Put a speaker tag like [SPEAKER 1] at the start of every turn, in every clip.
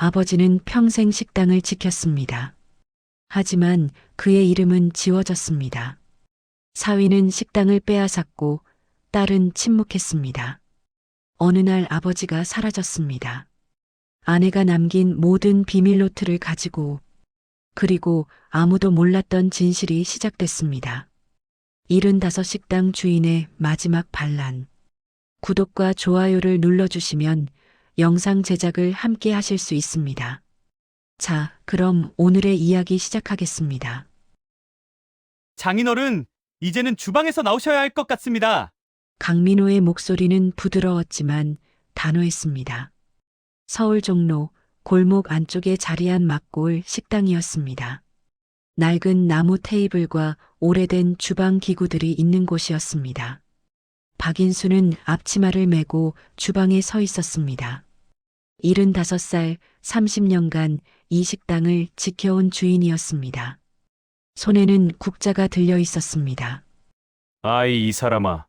[SPEAKER 1] 아버지는 평생 식당을 지켰습니다. 하지만 그의 이름은 지워졌습니다. 사위는 식당을 빼앗았고 딸은 침묵했습니다. 어느 날 아버지가 사라졌습니다. 아내가 남긴 모든 비밀 노트를 가지고 그리고 아무도 몰랐던 진실이 시작됐습니다. 75 식당 주인의 마지막 반란. 구독과 좋아요를 눌러주시면 영상 제작을 함께 하실 수 있습니다. 자, 그럼 오늘의 이야기 시작하겠습니다.
[SPEAKER 2] 장인어른, 이제는 주방에서 나오셔야 할 것 같습니다.
[SPEAKER 1] 강민호의 목소리는 부드러웠지만 단호했습니다. 서울 종로 골목 안쪽에 자리한 막골 식당이었습니다. 낡은 나무 테이블과 오래된 주방 기구들이 있는 곳이었습니다. 박인수는 앞치마를 메고 주방에 서 있었습니다. 75살 30년간 이 식당을 지켜온 주인이었습니다. 손에는 국자가 들려 있었습니다.
[SPEAKER 3] 아이, 이 사람아.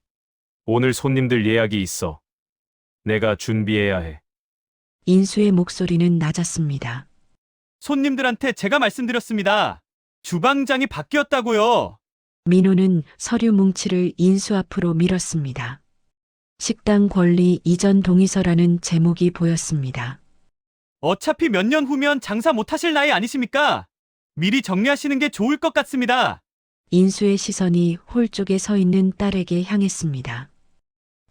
[SPEAKER 3] 오늘 손님들 예약이 있어. 내가 준비해야 해.
[SPEAKER 1] 인수의 목소리는 낮았습니다.
[SPEAKER 2] 손님들한테 제가 말씀드렸습니다. 주방장이 바뀌었다고요.
[SPEAKER 1] 민호는 서류 뭉치를 인수 앞으로 밀었습니다. 식당 권리 이전 동의서라는 제목이 보였습니다.
[SPEAKER 2] 어차피 몇 년 후면 장사 못 하실 나이 아니십니까? 미리 정리하시는 게 좋을 것 같습니다.
[SPEAKER 1] 인수의 시선이 홀 쪽에 서 있는 딸에게 향했습니다.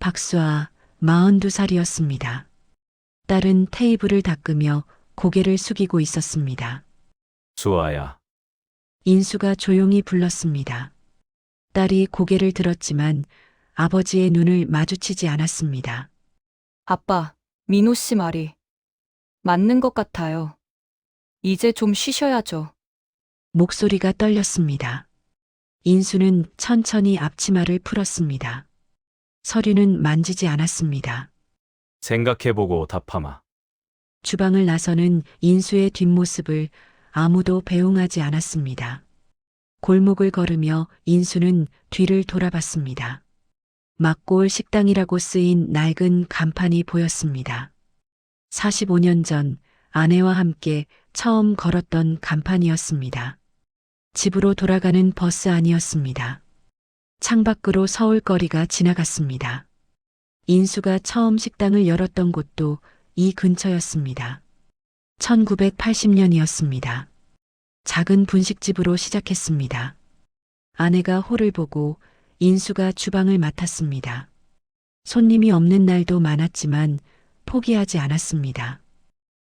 [SPEAKER 1] 박수아, 42살이었습니다. 딸은 테이블을 닦으며 고개를 숙이고 있었습니다.
[SPEAKER 3] 수아야.
[SPEAKER 1] 인수가 조용히 불렀습니다. 딸이 고개를 들었지만 아버지의 눈을 마주치지 않았습니다.
[SPEAKER 4] 아빠, 민호 씨 말이 맞는 것 같아요. 이제 좀 쉬셔야죠.
[SPEAKER 1] 목소리가 떨렸습니다. 인수는 천천히 앞치마를 풀었습니다. 서류는 만지지 않았습니다.
[SPEAKER 3] 생각해보고 답하마.
[SPEAKER 1] 주방을 나서는 인수의 뒷모습을 아무도 배웅하지 않았습니다. 골목을 걸으며 인수는 뒤를 돌아봤습니다. 막골 식당이라고 쓰인 낡은 간판이 보였습니다. 45년 전 아내와 함께 처음 걸었던 간판이었습니다. 집으로 돌아가는 버스 안이었습니다. 창밖으로 서울거리가 지나갔습니다. 인수가 처음 식당을 열었던 곳도 이 근처였습니다. 1980년이었습니다. 작은 분식집으로 시작했습니다. 아내가 홀을 보고 인수가 주방을 맡았습니다. 손님이 없는 날도 많았지만 포기하지 않았습니다.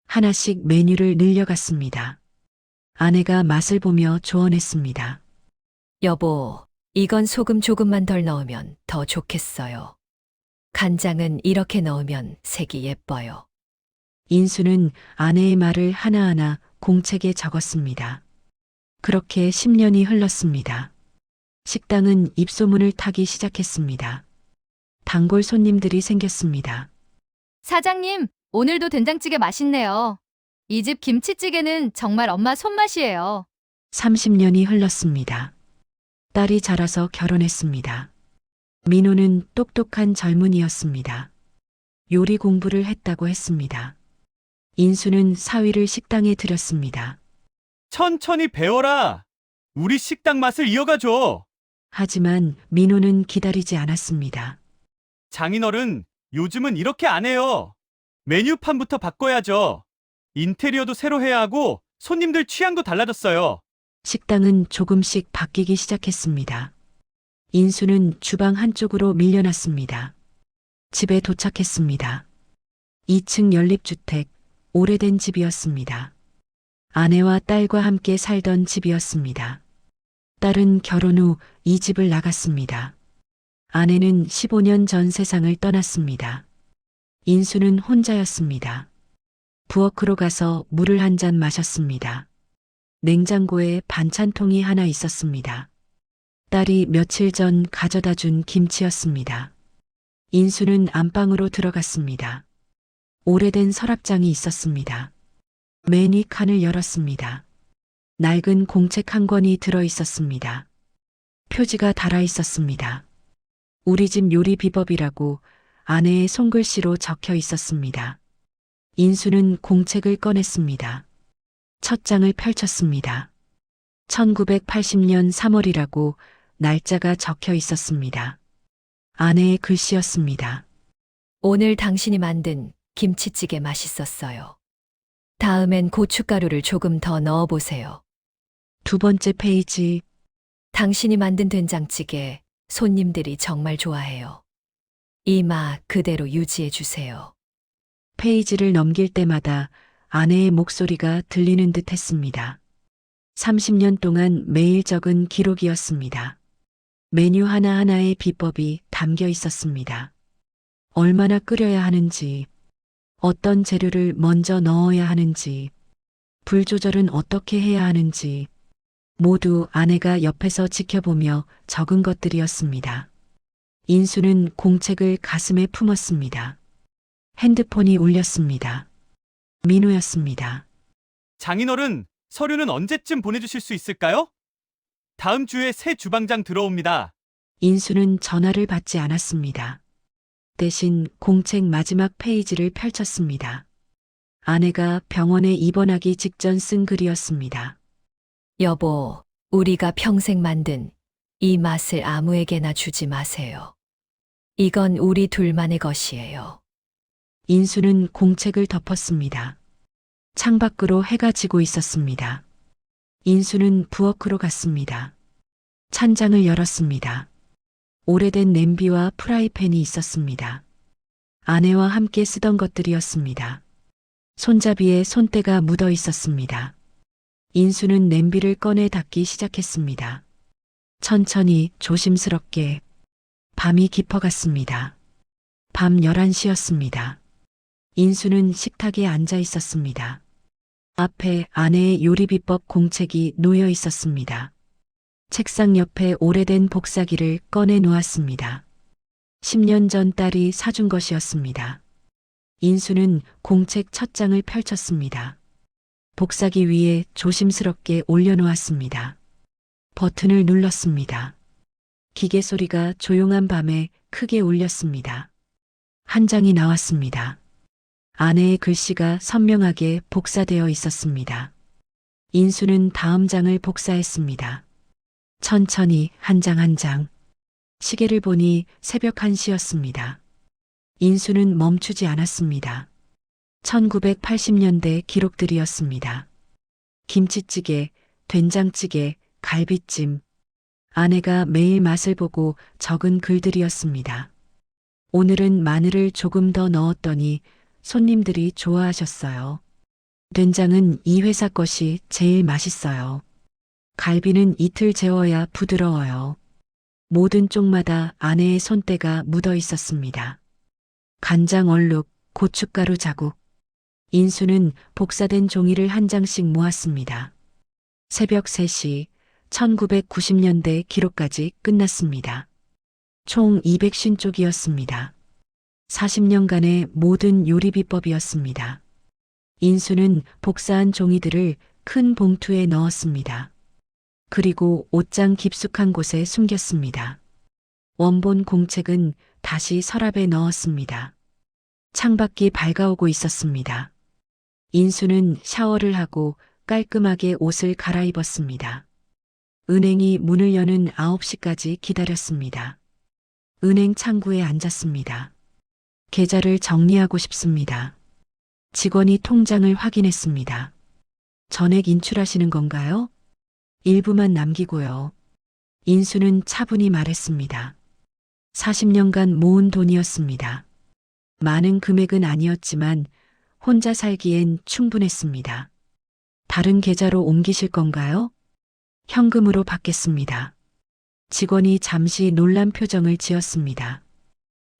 [SPEAKER 1] 하나씩 메뉴를 늘려갔습니다. 아내가 맛을 보며 조언했습니다.
[SPEAKER 5] 여보, 이건 소금 조금만 덜 넣으면 더 좋겠어요. 간장은 이렇게 넣으면 색이 예뻐요.
[SPEAKER 1] 인수는 아내의 말을 하나하나 공책에 적었습니다. 그렇게 10년이 흘렀습니다. 식당은 입소문을 타기 시작했습니다. 단골 손님들이 생겼습니다.
[SPEAKER 6] 사장님, 오늘도 된장찌개 맛있네요. 이 집 김치찌개는 정말 엄마 손맛이에요.
[SPEAKER 1] 30년이 흘렀습니다. 딸이 자라서 결혼했습니다. 민호는 똑똑한 젊은이였습니다. 요리 공부를 했다고 했습니다. 인수는 사위를 식당에 들였습니다.
[SPEAKER 2] 천천히 배워라. 우리 식당 맛을 이어가줘.
[SPEAKER 1] 하지만 민호는 기다리지 않았습니다.
[SPEAKER 2] 장인어른, 요즘은 이렇게 안 해요. 메뉴판부터 바꿔야죠. 인테리어도 새로 해야 하고 손님들 취향도 달라졌어요.
[SPEAKER 1] 식당은 조금씩 바뀌기 시작했습니다. 인수는 주방 한쪽으로 밀려났습니다. 집에 도착했습니다. 2층 연립주택, 오래된 집이었습니다. 아내와 딸과 함께 살던 집이었습니다. 딸은 결혼 후 이 집을 나갔습니다. 아내는 15년 전 세상을 떠났습니다. 인수는 혼자였습니다. 부엌으로 가서 물을 한 잔 마셨습니다. 냉장고에 반찬통이 하나 있었습니다. 딸이 며칠 전 가져다 준 김치였습니다. 인수는 안방으로 들어갔습니다. 오래된 서랍장이 있었습니다. 메뉴 칸을 열었습니다. 낡은 공책 한 권이 들어 있었습니다. 표지가 달아 있었습니다. 우리 집 요리 비법이라고 아내의 손글씨로 적혀 있었습니다. 인수는 공책을 꺼냈습니다. 첫 장을 펼쳤습니다. 1980년 3월이라고 날짜가 적혀 있었습니다. 아내의 글씨였습니다.
[SPEAKER 5] 오늘 당신이 만든 김치찌개 맛있었어요. 다음엔 고춧가루를 조금 더 넣어보세요.
[SPEAKER 1] 두 번째 페이지,
[SPEAKER 5] 당신이 만든 된장찌개 손님들이 정말 좋아해요. 이 맛 그대로 유지해 주세요.
[SPEAKER 1] 페이지를 넘길 때마다 아내의 목소리가 들리는 듯 했습니다. 30년 동안 매일 적은 기록이었습니다. 메뉴 하나하나의 비법이 담겨 있었습니다. 얼마나 끓여야 하는지, 어떤 재료를 먼저 넣어야 하는지, 불 조절은 어떻게 해야 하는지, 모두 아내가 옆에서 지켜보며 적은 것들이었습니다. 인수는 공책을 가슴에 품었습니다. 핸드폰이 울렸습니다. 민호였습니다.
[SPEAKER 2] 장인어른, 서류는 언제쯤 보내주실 수 있을까요? 다음 주에 새 주방장 들어옵니다.
[SPEAKER 1] 인수는 전화를 받지 않았습니다. 대신 공책 마지막 페이지를 펼쳤습니다. 아내가 병원에 입원하기 직전 쓴 글이었습니다.
[SPEAKER 5] 여보, 우리가 평생 만든 이 맛을 아무에게나 주지 마세요. 이건 우리 둘만의 것이에요.
[SPEAKER 1] 인수는 공책을 덮었습니다. 창밖으로 해가 지고 있었습니다. 인수는 부엌으로 갔습니다. 찬장을 열었습니다. 오래된 냄비와 프라이팬이 있었습니다. 아내와 함께 쓰던 것들이었습니다. 손잡이에 손때가 묻어 있었습니다. 인수는 냄비를 꺼내 닫기 시작했습니다. 천천히 조심스럽게 밤이 깊어갔습니다. 밤 11시였습니다. 인수는 식탁에 앉아 있었습니다. 앞에 아내의 요리비법 공책이 놓여 있었습니다. 책상 옆에 오래된 복사기를 꺼내 놓았습니다. 10년 전 딸이 사준 것이었습니다. 인수는 공책 첫 장을 펼쳤습니다. 복사기 위에 조심스럽게 올려놓았습니다. 버튼을 눌렀습니다. 기계 소리가 조용한 밤에 크게 울렸습니다. 한 장이 나왔습니다. 아내의 글씨가 선명하게 복사되어 있었습니다. 인수는 다음 장을 복사했습니다. 천천히 한 장 한 장. 시계를 보니 새벽 1시였습니다. 인수는 멈추지 않았습니다. 1980년대 기록들이었습니다. 김치찌개, 된장찌개, 갈비찜. 아내가 매일 맛을 보고 적은 글들이었습니다. 오늘은 마늘을 조금 더 넣었더니 손님들이 좋아하셨어요. 된장은 이 회사 것이 제일 맛있어요. 갈비는 이틀 재워야 부드러워요. 모든 쪽마다 아내의 손때가 묻어 있었습니다. 간장 얼룩, 고춧가루 자국. 인수는 복사된 종이를 한 장씩 모았습니다. 새벽 3시, 1990년대 기록까지 끝났습니다. 총 250쪽이었습니다. 40년간의 모든 요리 비법이었습니다. 인수는 복사한 종이들을 큰 봉투에 넣었습니다. 그리고 옷장 깊숙한 곳에 숨겼습니다. 원본 공책은 다시 서랍에 넣었습니다. 창밖이 밝아오고 있었습니다. 인수는 샤워를 하고 깔끔하게 옷을 갈아입었습니다. 은행이 문을 여는 9시까지 기다렸습니다. 은행 창구에 앉았습니다. 계좌를 정리하고 싶습니다. 직원이 통장을 확인했습니다. 전액 인출하시는 건가요? 일부만 남기고요. 인수는 차분히 말했습니다. 40년간 모은 돈이었습니다. 많은 금액은 아니었지만 혼자 살기엔 충분했습니다. 다른 계좌로 옮기실 건가요? 현금으로 받겠습니다. 직원이 잠시 놀란 표정을 지었습니다.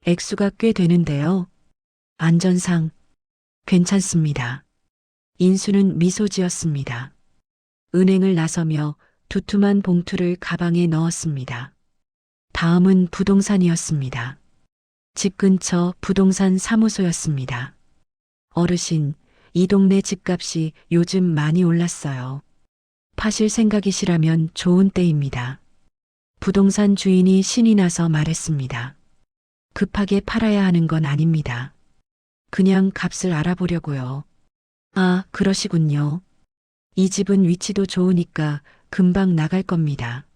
[SPEAKER 1] 액수가 꽤 되는데요. 안전상 괜찮습니다. 인수는 미소 지었습니다. 은행을 나서며 두툼한 봉투를 가방에 넣었습니다. 다음은 부동산이었습니다. 집 근처 부동산 사무소였습니다. 어르신, 이 동네 집값이 요즘 많이 올랐어요. 파실 생각이시라면 좋은 때입니다. 부동산 주인이 신이 나서 말했습니다. 급하게 팔아야 하는 건 아닙니다. 그냥 값을 알아보려고요. 아, 그러시군요. 이 집은 위치도 좋으니까 금방 나갈 겁니다.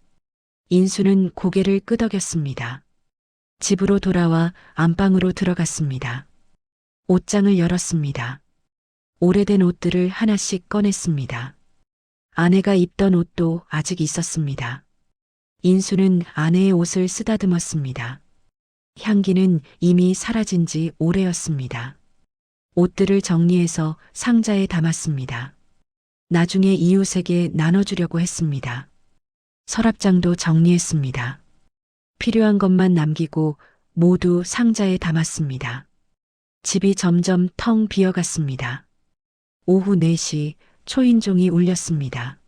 [SPEAKER 1] 인수는 고개를 끄덕였습니다. 집으로 돌아와 안방으로 들어갔습니다. 옷장을 열었습니다. 오래된 옷들을 하나씩 꺼냈습니다. 아내가 입던 옷도 아직 있었습니다. 인수는 아내의 옷을 쓰다듬었습니다. 향기는 이미 사라진 지 오래였습니다. 옷들을 정리해서 상자에 담았습니다. 나중에 이웃에게 나눠주려고 했습니다. 서랍장도 정리했습니다. 필요한 것만 남기고 모두 상자에 담았습니다. 집이 점점 텅 비어갔습니다. 오후 4시 초인종이 울렸습니다.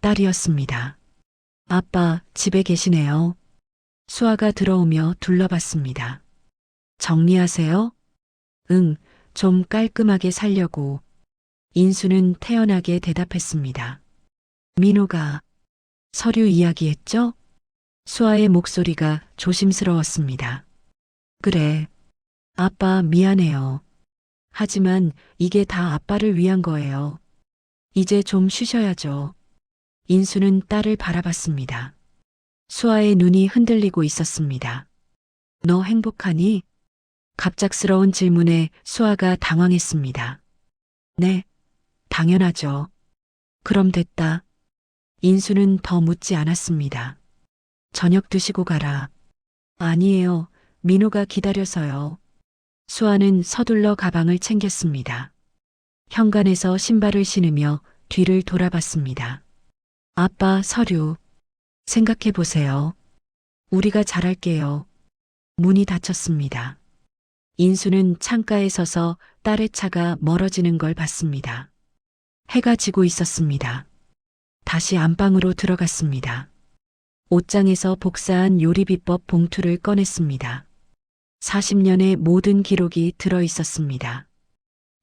[SPEAKER 1] 딸이었습니다. 아빠, 집에 계시네요. 수아가 들어오며 둘러봤습니다. 정리하세요? 응, 좀 깔끔하게 살려고. 인수는 태연하게 대답했습니다. 민호가 서류 이야기했죠? 수아의 목소리가 조심스러웠습니다. 그래. 아빠 미안해요. 하지만 이게 다 아빠를 위한 거예요. 이제 좀 쉬셔야죠. 인수는 딸을 바라봤습니다. 수아의 눈이 흔들리고 있었습니다. 너 행복하니? 갑작스러운 질문에 수아가 당황했습니다. 네, 당연하죠. 그럼 됐다. 인수는 더 묻지 않았습니다. 저녁 드시고 가라. 아니에요. 민호가 기다려서요. 수아는 서둘러 가방을 챙겼습니다. 현관에서 신발을 신으며 뒤를 돌아봤습니다. 아빠 서류. 생각해 보세요. 우리가 잘할게요. 문이 닫혔습니다. 인수는 창가에 서서 딸의 차가 멀어지는 걸 봤습니다. 해가 지고 있었습니다. 다시 안방으로 들어갔습니다. 옷장에서 복사한 요리비법 봉투를 꺼냈습니다. 40년의 모든 기록이 들어 있었습니다.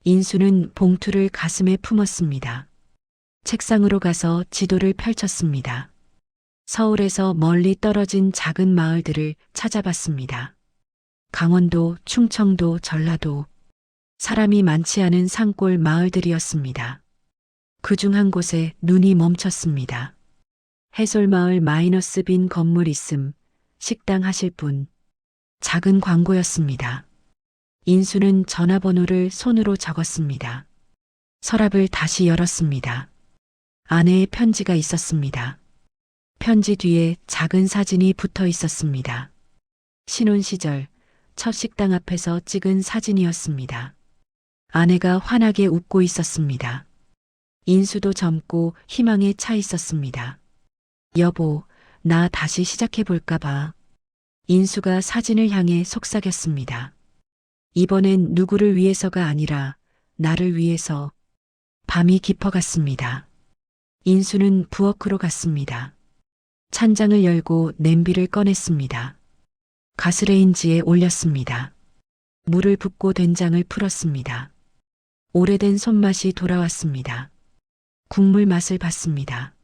[SPEAKER 1] 인수는 봉투를 가슴에 품었습니다. 책상으로 가서 지도를 펼쳤습니다. 서울에서 멀리 떨어진 작은 마을들을 찾아봤습니다. 강원도, 충청도, 전라도, 사람이 많지 않은 산골 마을들이었습니다. 그중 한 곳에 눈이 멈췄습니다. 해솔마을 마이너스 빈 건물 있음, 식당 하실 분. 작은 광고였습니다. 인수는 전화번호를 손으로 적었습니다. 서랍을 다시 열었습니다. 아내의 편지가 있었습니다. 편지 뒤에 작은 사진이 붙어 있었습니다. 신혼 시절 첫 식당 앞에서 찍은 사진이었습니다. 아내가 환하게 웃고 있었습니다. 인수도 젊고 희망에 차 있었습니다. 여보, 나 다시 시작해볼까 봐. 인수가 사진을 향해 속삭였습니다. 이번엔 누구를 위해서가 아니라 나를 위해서. 밤이 깊어갔습니다. 인수는 부엌으로 갔습니다. 찬장을 열고 냄비를 꺼냈습니다. 가스레인지에 올렸습니다. 물을 붓고 된장을 풀었습니다. 오래된 손맛이 돌아왔습니다. 국물 맛을 봤습니다.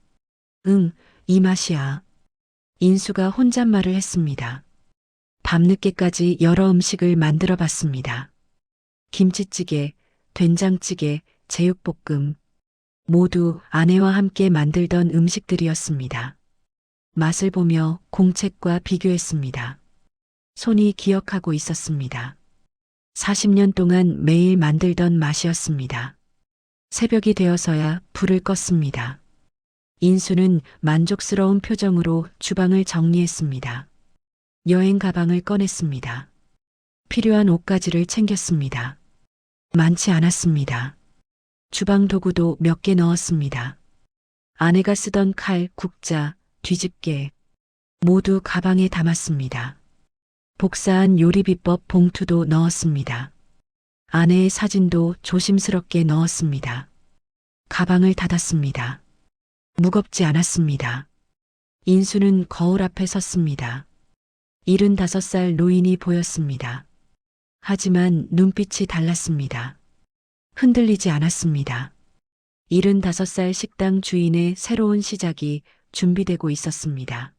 [SPEAKER 1] 응, 이 맛이야. 인수가 혼잣말을 했습니다. 밤늦게까지 여러 음식을 만들어 봤습니다. 김치찌개, 된장찌개, 제육볶음. 모두 아내와 함께 만들던 음식들이었습니다. 맛을 보며 공책과 비교했습니다. 손이 기억하고 있었습니다. 40년 동안 매일 만들던 맛이었습니다. 새벽이 되어서야 불을 껐습니다. 인수는 만족스러운 표정으로 주방을 정리했습니다. 여행 가방을 꺼냈습니다. 필요한 옷가지를 챙겼습니다. 많지 않았습니다. 주방 도구도 몇 개 넣었습니다. 아내가 쓰던 칼, 국자, 뒤집개 모두 가방에 담았습니다. 복사한 요리 비법 봉투도 넣었습니다. 아내의 사진도 조심스럽게 넣었습니다. 가방을 닫았습니다. 무겁지 않았습니다. 인수는 거울 앞에 섰습니다. 75살 노인이 보였습니다. 하지만 눈빛이 달랐습니다. 흔들리지 않았습니다. 75살 식당 주인의 새로운 시작이 준비되고 있었습니다.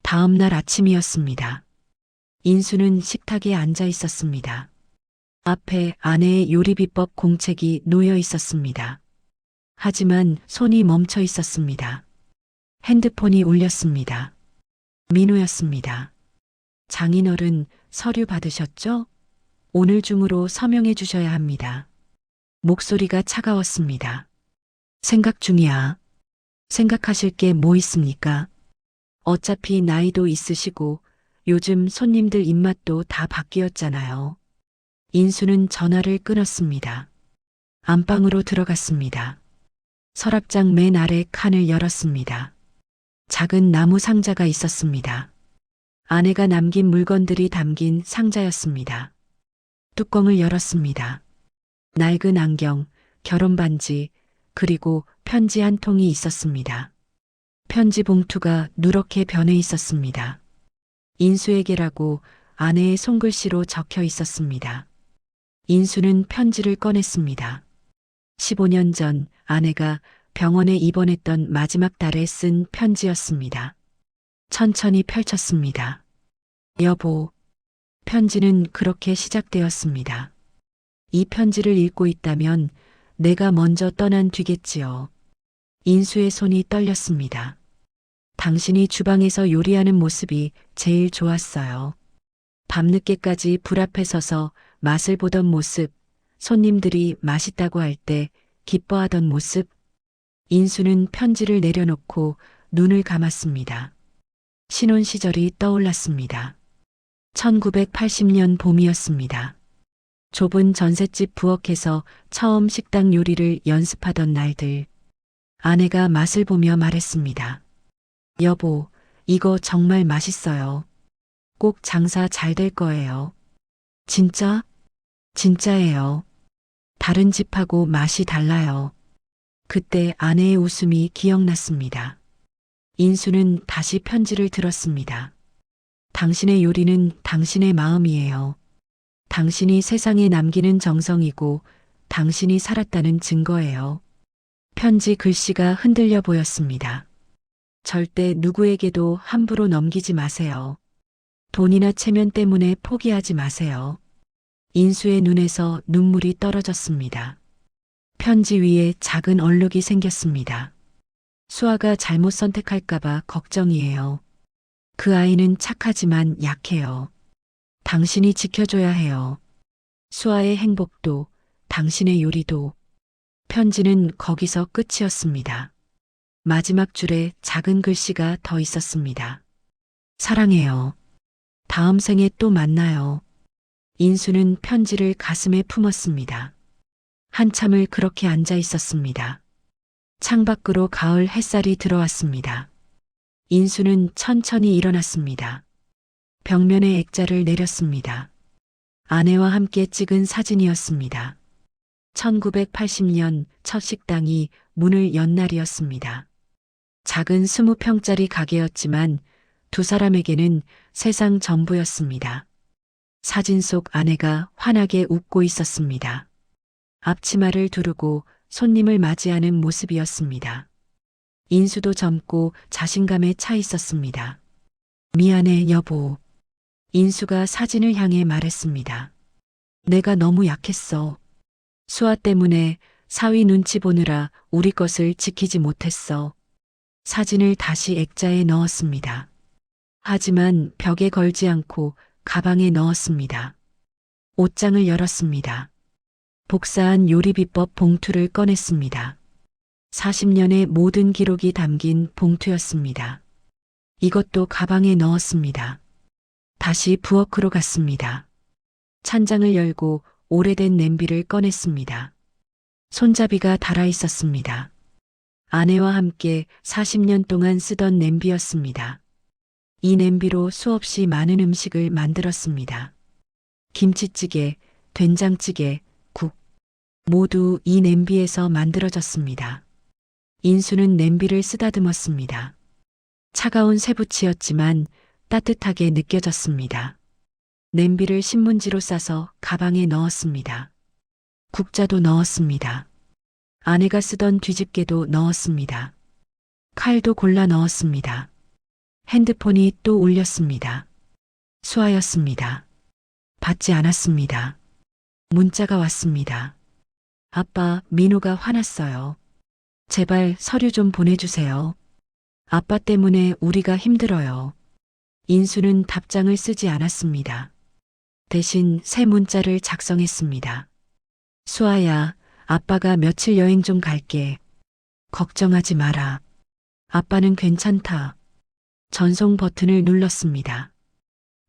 [SPEAKER 1] 다음 날 아침이었습니다. 인수는 식탁에 앉아 있었습니다. 앞에 아내의 요리 비법 공책이 놓여 있었습니다. 하지만 손이 멈춰 있었습니다. 핸드폰이 울렸습니다. 민호였습니다. 장인어른, 서류 받으셨죠? 오늘 중으로 서명해 주셔야 합니다. 목소리가 차가웠습니다. 생각 중이야. 생각하실 게 뭐 있습니까? 어차피 나이도 있으시고 요즘 손님들 입맛도 다 바뀌었잖아요. 인수는 전화를 끊었습니다. 안방으로 들어갔습니다. 서랍장 맨 아래 칸을 열었습니다. 작은 나무 상자가 있었습니다. 아내가 남긴 물건들이 담긴 상자였습니다. 뚜껑을 열었습니다. 낡은 안경, 결혼 반지, 그리고 편지 한 통이 있었습니다. 편지 봉투가 누렇게 변해 있었습니다. 인수에게라고 아내의 손글씨로 적혀 있었습니다. 인수는 편지를 꺼냈습니다. 15년 전 아내가 병원에 입원했던 마지막 달에 쓴 편지였습니다. 천천히 펼쳤습니다. 여보, 편지는 그렇게 시작되었습니다. 이 편지를 읽고 있다면 내가 먼저 떠난 뒤겠지요. 인수의 손이 떨렸습니다. 당신이 주방에서 요리하는 모습이 제일 좋았어요. 밤늦게까지 불 앞에 서서 맛을 보던 모습, 손님들이 맛있다고 할 때 기뻐하던 모습. 인수는 편지를 내려놓고 눈을 감았습니다. 신혼 시절이 떠올랐습니다. 1980년 봄이었습니다. 좁은 전셋집 부엌에서 처음 식당 요리를 연습하던 날들. 아내가 맛을 보며 말했습니다. 여보, 이거 정말 맛있어요. 꼭 장사 잘 될 거예요. 진짜? 진짜예요. 다른 집하고 맛이 달라요. 그때 아내의 웃음이 기억났습니다. 인수는 다시 편지를 들었습니다. 당신의 요리는 당신의 마음이에요. 당신이 세상에 남기는 정성이고 당신이 살았다는 증거예요. 편지 글씨가 흔들려 보였습니다. 절대 누구에게도 함부로 넘기지 마세요. 돈이나 체면 때문에 포기하지 마세요. 인수의 눈에서 눈물이 떨어졌습니다. 편지 위에 작은 얼룩이 생겼습니다. 수아가 잘못 선택할까봐 걱정이에요. 그 아이는 착하지만 약해요. 당신이 지켜줘야 해요. 수아의 행복도, 당신의 요리도. 편지는 거기서 끝이었습니다. 마지막 줄에 작은 글씨가 더 있었습니다. 사랑해요. 다음 생에 또 만나요. 인수는 편지를 가슴에 품었습니다. 한참을 그렇게 앉아 있었습니다. 창밖으로 가을 햇살이 들어왔습니다. 인수는 천천히 일어났습니다. 벽면에 액자를 내렸습니다. 아내와 함께 찍은 사진이었습니다. 1980년 첫 식당이 문을 연 날이었습니다. 작은 20평짜리 가게였지만 두 사람에게는 세상 전부였습니다. 사진 속 아내가 환하게 웃고 있었습니다. 앞치마를 두르고 손님을 맞이하는 모습이었습니다. 인수도 젊고 자신감에 차 있었습니다. 미안해, 여보. 인수가 사진을 향해 말했습니다. 내가 너무 약했어. 수아 때문에 사위 눈치 보느라 우리 것을 지키지 못했어. 사진을 다시 액자에 넣었습니다. 하지만 벽에 걸지 않고 가방에 넣었습니다. 옷장을 열었습니다. 복사한 요리 비법 봉투를 꺼냈습니다. 40년의 모든 기록이 담긴 봉투였습니다. 이것도 가방에 넣었습니다. 다시 부엌으로 갔습니다. 찬장을 열고 오래된 냄비를 꺼냈습니다. 손잡이가 달아 있었습니다. 아내와 함께 40년 동안 쓰던 냄비였습니다. 이 냄비로 수없이 많은 음식을 만들었습니다. 김치찌개, 된장찌개, 국. 모두 이 냄비에서 만들어졌습니다. 인수는 냄비를 쓰다듬었습니다. 차가운 쇠붙이였지만 따뜻하게 느껴졌습니다. 냄비를 신문지로 싸서 가방에 넣었습니다. 국자도 넣었습니다. 아내가 쓰던 뒤집개도 넣었습니다. 칼도 골라 넣었습니다. 핸드폰이 또 울렸습니다. 수아였습니다. 받지 않았습니다. 문자가 왔습니다. 아빠, 민호가 화났어요. 제발 서류 좀 보내주세요. 아빠 때문에 우리가 힘들어요. 인수는 답장을 쓰지 않았습니다. 대신 새 문자를 작성했습니다. 수아야, 아빠가 며칠 여행 좀 갈게. 걱정하지 마라. 아빠는 괜찮다. 전송 버튼을 눌렀습니다.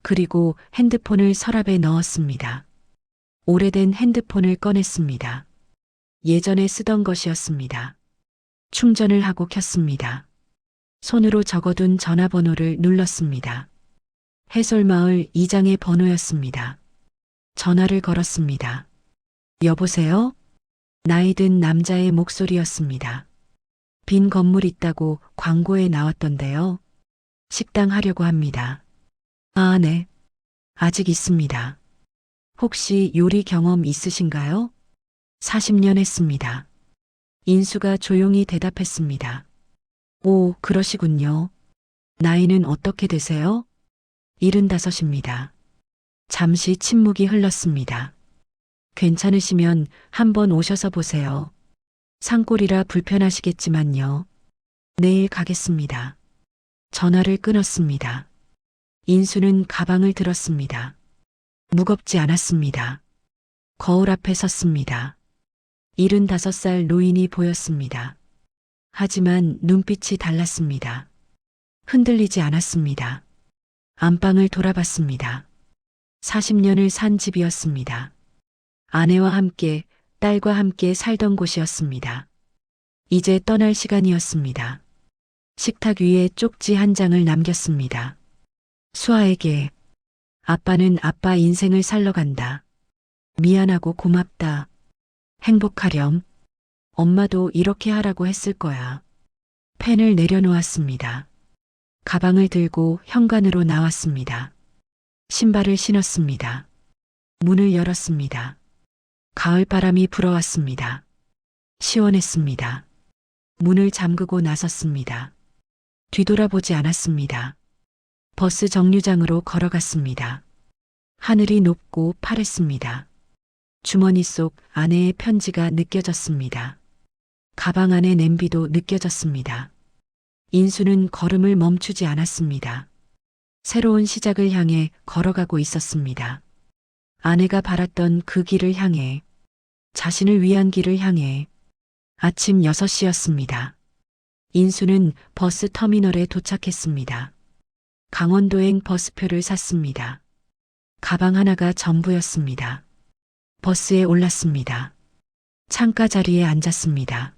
[SPEAKER 1] 그리고 핸드폰을 서랍에 넣었습니다. 오래된 핸드폰을 꺼냈습니다. 예전에 쓰던 것이었습니다. 충전을 하고 켰습니다. 손으로 적어둔 전화번호를 눌렀습니다. 해솔마을 이장의 번호였습니다. 전화를 걸었습니다. 여보세요? 나이 든 남자의 목소리였습니다. 빈 건물 있다고 광고에 나왔던데요. 식당 하려고 합니다. 아, 네. 아직 있습니다. 혹시 요리 경험 있으신가요? 40년 했습니다. 인수가 조용히 대답했습니다. 오, 그러시군요. 나이는 어떻게 되세요? 75입니다. 잠시 침묵이 흘렀습니다. 괜찮으시면 한번 오셔서 보세요. 산골이라 불편하시겠지만요. 내일 가겠습니다. 전화를 끊었습니다. 인수는 가방을 들었습니다. 무겁지 않았습니다. 거울 앞에 섰습니다. 75살 노인이 보였습니다. 하지만 눈빛이 달랐습니다. 흔들리지 않았습니다. 안방을 돌아봤습니다. 40년을 산 집이었습니다. 아내와 함께, 딸과 함께 살던 곳이었습니다. 이제 떠날 시간이었습니다. 식탁 위에 쪽지 한 장을 남겼습니다. 수아에게, 아빠는 아빠 인생을 살러 간다. 미안하고 고맙다. 행복하렴. 엄마도 이렇게 하라고 했을 거야. 펜을 내려놓았습니다. 가방을 들고 현관으로 나왔습니다. 신발을 신었습니다. 문을 열었습니다. 가을 바람이 불어왔습니다. 시원했습니다. 문을 잠그고 나섰습니다. 뒤돌아보지 않았습니다. 버스 정류장으로 걸어갔습니다. 하늘이 높고 파랬습니다. 주머니 속 아내의 편지가 느껴졌습니다. 가방 안의 냄비도 느껴졌습니다. 인수는 걸음을 멈추지 않았습니다. 새로운 시작을 향해 걸어가고 있었습니다. 아내가 바랐던 그 길을 향해, 자신을 위한 길을 향해. 아침 6시였습니다. 인수는 버스 터미널에 도착했습니다. 강원도행 버스표를 샀습니다. 가방 하나가 전부였습니다. 버스에 올랐습니다. 창가 자리에 앉았습니다.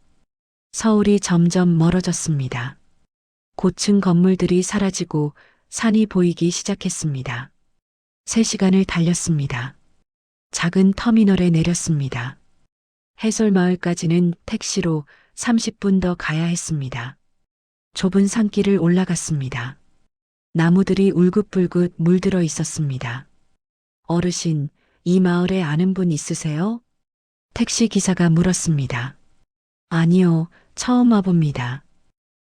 [SPEAKER 1] 서울이 점점 멀어졌습니다. 고층 건물들이 사라지고 산이 보이기 시작했습니다. 3시간을 달렸습니다. 작은 터미널에 내렸습니다. 해솔마을까지는 택시로 30분 더 가야 했습니다. 좁은 산길을 올라갔습니다. 나무들이 울긋불긋 물들어 있었습니다. 어르신, 이 마을에 아는 분 있으세요? 택시 기사가 물었습니다. 아니요, 처음 와봅니다.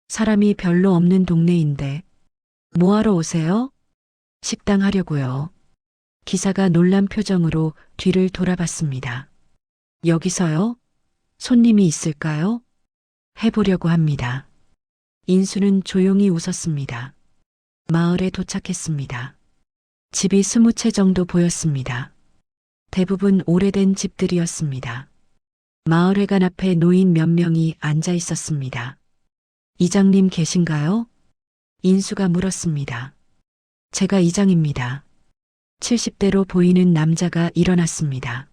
[SPEAKER 1] 사람이 별로 없는 동네인데. 뭐하러 오세요? 식당 하려고요. 기사가 놀란 표정으로 뒤를 돌아봤습니다. 여기서요? 손님이 있을까요? 해보려고 합니다. 인수는 조용히 웃었습니다. 마을에 도착했습니다. 집이 20채 정도 보였습니다. 대부분 오래된 집들이었습니다. 마을회관 앞에 노인 몇 명이 앉아 있었습니다. 이장님 계신가요? 인수가 물었습니다. 제가 이장입니다. 70대로 보이는 남자가 일어났습니다.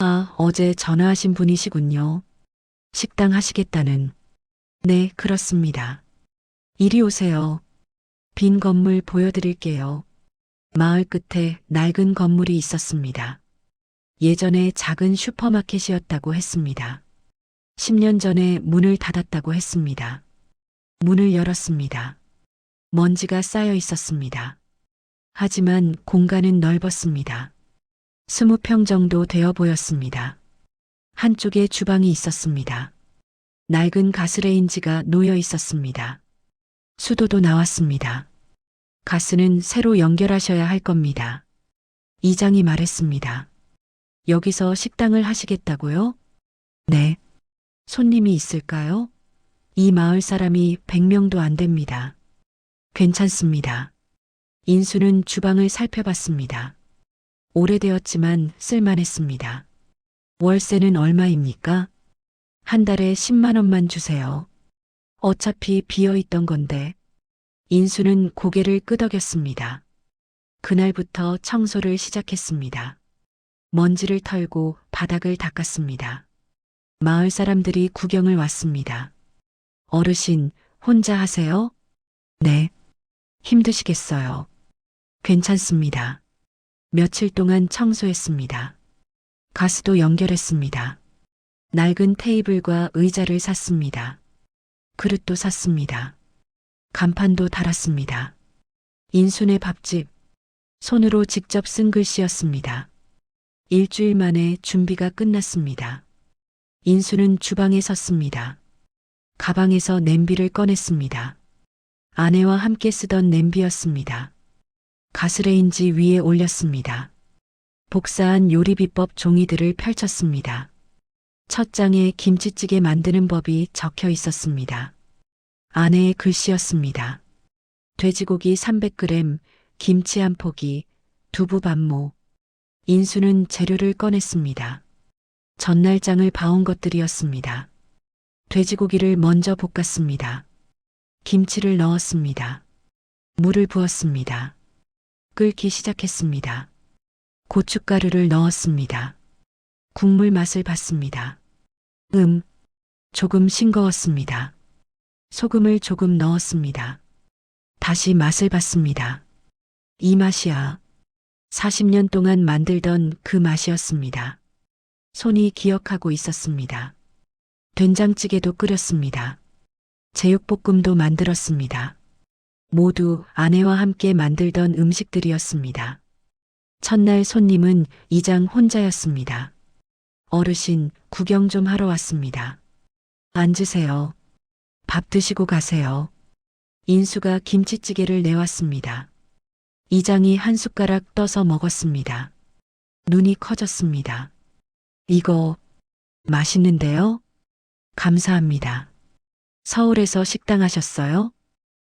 [SPEAKER 1] 아, 어제 전화하신 분이시군요. 식당 하시겠다는. 네, 그렇습니다. 이리 오세요. 빈 건물 보여드릴게요. 마을 끝에 낡은 건물이 있었습니다. 예전에 작은 슈퍼마켓이었다고 했습니다. 10년 전에 문을 닫았다고 했습니다. 문을 열었습니다. 먼지가 쌓여 있었습니다. 하지만 공간은 넓었습니다. 20평 정도 되어 보였습니다. 한쪽에 주방이 있었습니다. 낡은 가스레인지가 놓여 있었습니다. 수도도 나왔습니다. 가스는 새로 연결하셔야 할 겁니다. 이장이 말했습니다. 여기서 식당을 하시겠다고요? 네. 손님이 있을까요? 이 마을 사람이 100명도 안 됩니다. 괜찮습니다. 인수는 주방을 살펴봤습니다. 오래되었지만 쓸만했습니다. 월세는 얼마입니까? 한 달에 10만 원만 주세요. 어차피 비어 있던 건데. 인수는 고개를 끄덕였습니다. 그날부터 청소를 시작했습니다. 먼지를 털고 바닥을 닦았습니다. 마을 사람들이 구경을 왔습니다. 어르신, 혼자 하세요? 네. 힘드시겠어요. 괜찮습니다. 며칠 동안 청소했습니다. 가스도 연결했습니다. 낡은 테이블과 의자를 샀습니다. 그릇도 샀습니다. 간판도 달았습니다. 인순의 밥집, 손으로 직접 쓴 글씨였습니다. 일주일 만에 준비가 끝났습니다. 인수는 주방에 섰습니다. 가방에서 냄비를 꺼냈습니다. 아내와 함께 쓰던 냄비였습니다. 가스레인지 위에 올렸습니다. 복사한 요리 비법 종이들을 펼쳤습니다. 첫 장에 김치찌개 만드는 법이 적혀 있었습니다. 아내의 글씨였습니다. 돼지고기 300g, 김치 한 포기, 두부 반모. 인수는 재료를 꺼냈습니다. 전날 장을 봐온 것들이었습니다. 돼지고기를 먼저 볶았습니다. 김치를 넣었습니다. 물을 부었습니다. 끓기 시작했습니다. 고춧가루를 넣었습니다. 국물 맛을 봤습니다. 조금 싱거웠습니다. 소금을 조금 넣었습니다. 다시 맛을 봤습니다. 이 맛이야. 40년 동안 만들던 그 맛이었습니다. 손이 기억하고 있었습니다. 된장찌개도 끓였습니다. 제육볶음도 만들었습니다. 모두 아내와 함께 만들던 음식들이었습니다. 첫날 손님은 이장 혼자였습니다. 어르신, 구경 좀 하러 왔습니다. 앉으세요. 밥 드시고 가세요. 인수가 김치찌개를 내왔습니다. 이장이 한 숟가락 떠서 먹었습니다. 눈이 커졌습니다. 이거 맛있는데요? 감사합니다. 서울에서 식당 하셨어요?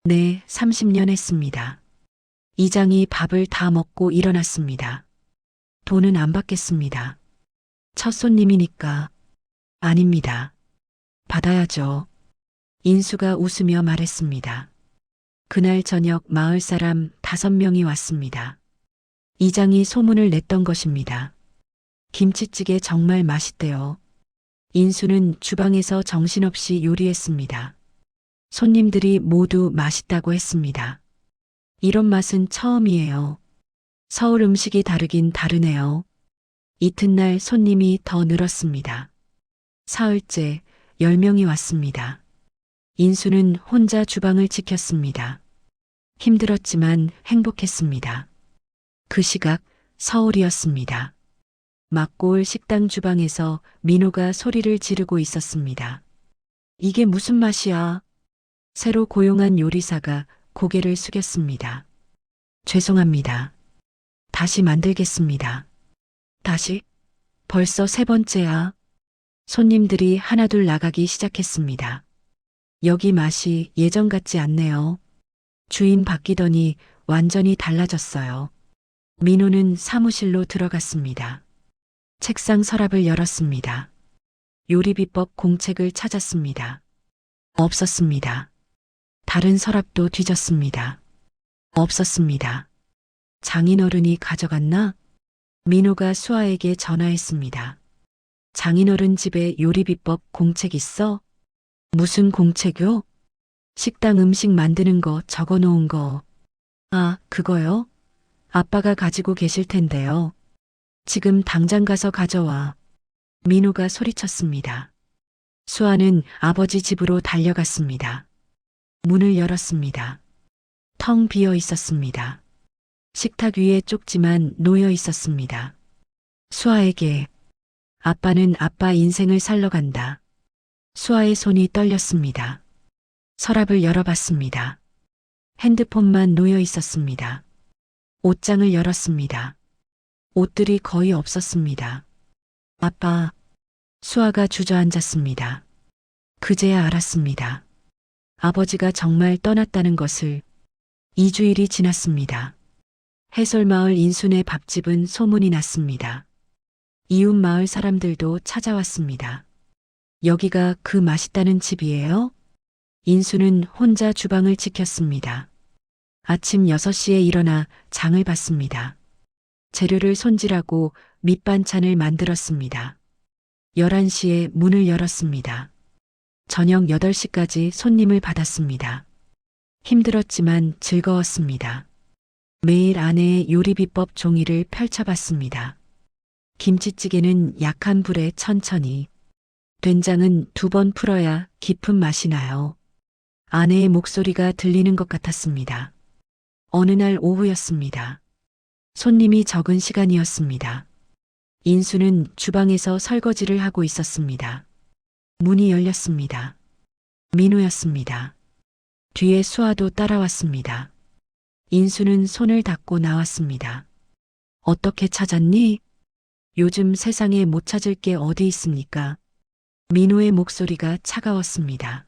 [SPEAKER 1] 네, 30년 했습니다. 이장이 밥을 다 먹고 일어났습니다. 돈은 안 받겠습니다. 첫 손님이니까. 아닙니다. 받아야죠. 인수가 웃으며 말했습니다. 그날 저녁 마을 사람 5명이 왔습니다. 이장이 소문을 냈던 것입니다. 김치찌개 정말 맛있대요. 인수는 주방에서 정신없이 요리했습니다. 손님들이 모두 맛있다고 했습니다. 이런 맛은 처음이에요. 서울 음식이 다르긴 다르네요. 이튿날 손님이 더 늘었습니다. 사흘째 10명이 왔습니다. 인수는 혼자 주방을 지켰습니다. 힘들었지만 행복했습니다. 그 시각 서울이었습니다. 막고을 식당 주방에서 민호가 소리를 지르고 있었습니다. 이게 무슨 맛이야? 새로 고용한 요리사가 고개를 숙였습니다. 죄송합니다. 다시 만들겠습니다. 다시? 벌써 3번째야. 손님들이 하나둘 나가기 시작했습니다. 여기 맛이 예전 같지 않네요. 주인 바뀌더니 완전히 달라졌어요. 민호는 사무실로 들어갔습니다. 책상 서랍을 열었습니다. 요리 비법 공책을 찾았습니다. 없었습니다. 다른 서랍도 뒤졌습니다. 없었습니다. 장인어른이 가져갔나? 민호가 수아에게 전화했습니다. 장인어른 집에 요리 비법 공책 있어? 무슨 공책요? 식당 음식 만드는 거 적어 놓은 거. 아, 그거요? 아빠가 가지고 계실 텐데요. 지금 당장 가서 가져와. 민호가 소리쳤습니다. 수아는 아버지 집으로 달려갔습니다. 문을 열었습니다. 텅 비어 있었습니다. 식탁 위에 쪽지만 놓여 있었습니다. 수아에게 아빠는 아빠 인생을 살러 간다. 수아의 손이 떨렸습니다. 서랍을 열어봤습니다. 핸드폰만 놓여 있었습니다. 옷장을 열었습니다. 옷들이 거의 없었습니다. 아빠, 수아가 주저앉았습니다. 그제야 알았습니다. 아버지가 정말 떠났다는 것을. 2주일이 지났습니다. 해솔마을 인순의 밥집은 소문이 났습니다. 이웃 마을 사람들도 찾아왔습니다. 여기가 그 맛있다는 집이에요? 인수는 혼자 주방을 지켰습니다. 아침 6시에 일어나 장을 봤습니다. 재료를 손질하고 밑반찬을 만들었습니다. 11시에 문을 열었습니다. 저녁 8시까지 손님을 받았습니다. 힘들었지만 즐거웠습니다. 매일 아내의 요리 비법 종이를 펼쳐봤습니다. 김치찌개는 약한 불에 천천히, 된장은 2번 풀어야 깊은 맛이 나요. 아내의 목소리가 들리는 것 같았습니다. 어느 날 오후였습니다. 손님이 적은 시간이었습니다. 인수는 주방에서 설거지를 하고 있었습니다. 문이 열렸습니다. 민호였습니다. 뒤에 수아도 따라왔습니다. 인수는 손을 닦고 나왔습니다. 어떻게 찾았니? 요즘 세상에 못 찾을 게 어디 있습니까? 민호의 목소리가 차가웠습니다.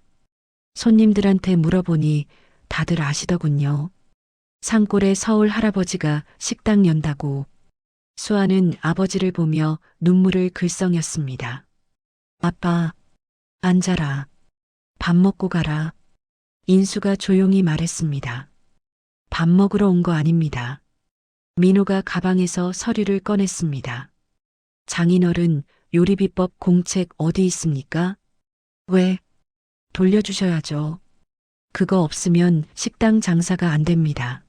[SPEAKER 1] 손님들한테 물어보니 다들 아시더군요. 산골에 서울 할아버지가 식당 연다고. 수아는 아버지를 보며 눈물을 글썽였습니다. 아빠, 앉아라. 밥 먹고 가라. 인수가 조용히 말했습니다. 밥 먹으러 온 거 아닙니다. 민호가 가방에서 서류를 꺼냈습니다. 장인어른 요리 비법 공책 어디 있습니까? 왜? 돌려주셔야죠. 그거 없으면 식당 장사가 안 됩니다.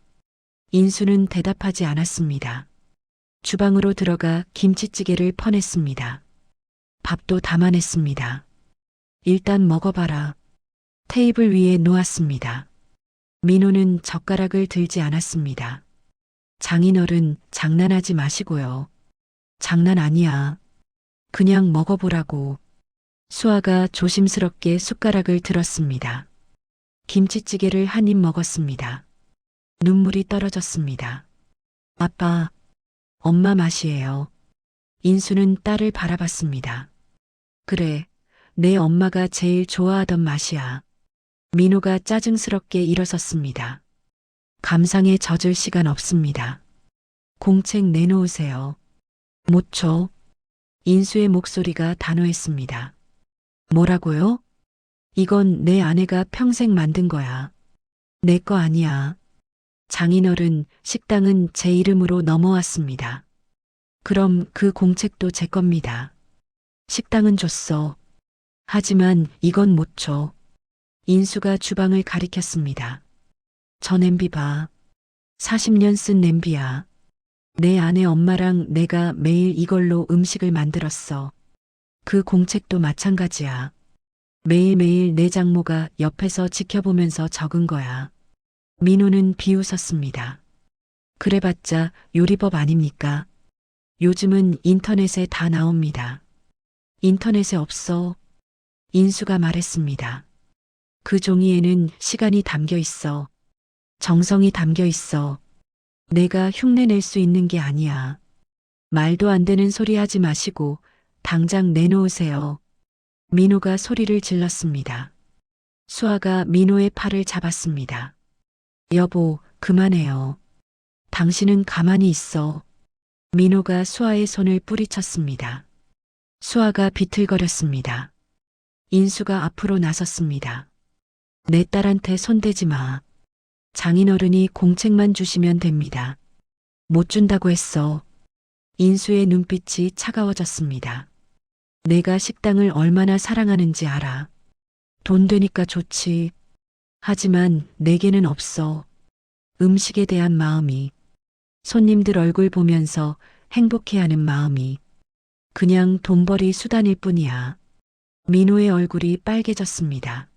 [SPEAKER 1] 인수는 대답하지 않았습니다. 주방으로 들어가 김치찌개를 퍼냈습니다. 밥도 담아냈습니다. 일단 먹어봐라. 테이블 위에 놓았습니다. 민호는 젓가락을 들지 않았습니다. 장인어른 장난하지 마시고요. 장난 아니야. 그냥 먹어보라고. 수아가 조심스럽게 숟가락을 들었습니다. 김치찌개를 한 입 먹었습니다. 눈물이 떨어졌습니다. 아빠, 엄마 맛이에요. 인수는 딸을 바라봤습니다. 그래, 내 엄마가 제일 좋아하던 맛이야. 민호가 짜증스럽게 일어섰습니다. 감상에 젖을 시간 없습니다. 공책 내놓으세요. 못 줘. 인수의 목소리가 단호했습니다. 뭐라고요? 이건 내 아내가 평생 만든 거야. 내 거 아니야. 장인어른, 식당은 제 이름으로 넘어왔습니다. 그럼 그 공책도 제 겁니다. 식당은 줬어. 하지만 이건 못 줘. 인수가 주방을 가리켰습니다. 저 냄비 봐. 40년 쓴 냄비야. 내 아내 엄마랑 내가 매일 이걸로 음식을 만들었어. 그 공책도 마찬가지야. 매일매일 내 장모가 옆에서 지켜보면서 적은 거야. 민호는 비웃었습니다. 그래봤자 요리법 아닙니까? 요즘은 인터넷에 다 나옵니다. 인터넷에 없어. 인수가 말했습니다. 그 종이에는 시간이 담겨 있어. 정성이 담겨 있어. 내가 흉내낼 수 있는 게 아니야. 말도 안 되는 소리 하지 마시고 당장 내놓으세요. 민호가 소리를 질렀습니다. 수아가 민호의 팔을 잡았습니다. 여보, 그만해요. 당신은 가만히 있어. 민호가 수아의 손을 뿌리쳤습니다. 수아가 비틀거렸습니다. 인수가 앞으로 나섰습니다. 내 딸한테 손대지 마. 장인어른이 공책만 주시면 됩니다. 못 준다고 했어. 인수의 눈빛이 차가워졌습니다. 내가 식당을 얼마나 사랑하는지 알아. 돈 되니까 좋지. 하지만 내게는 없어. 음식에 대한 마음이. 손님들 얼굴 보면서 행복해하는 마음이. 그냥 돈벌이 수단일 뿐이야. 민호의 얼굴이 빨개졌습니다.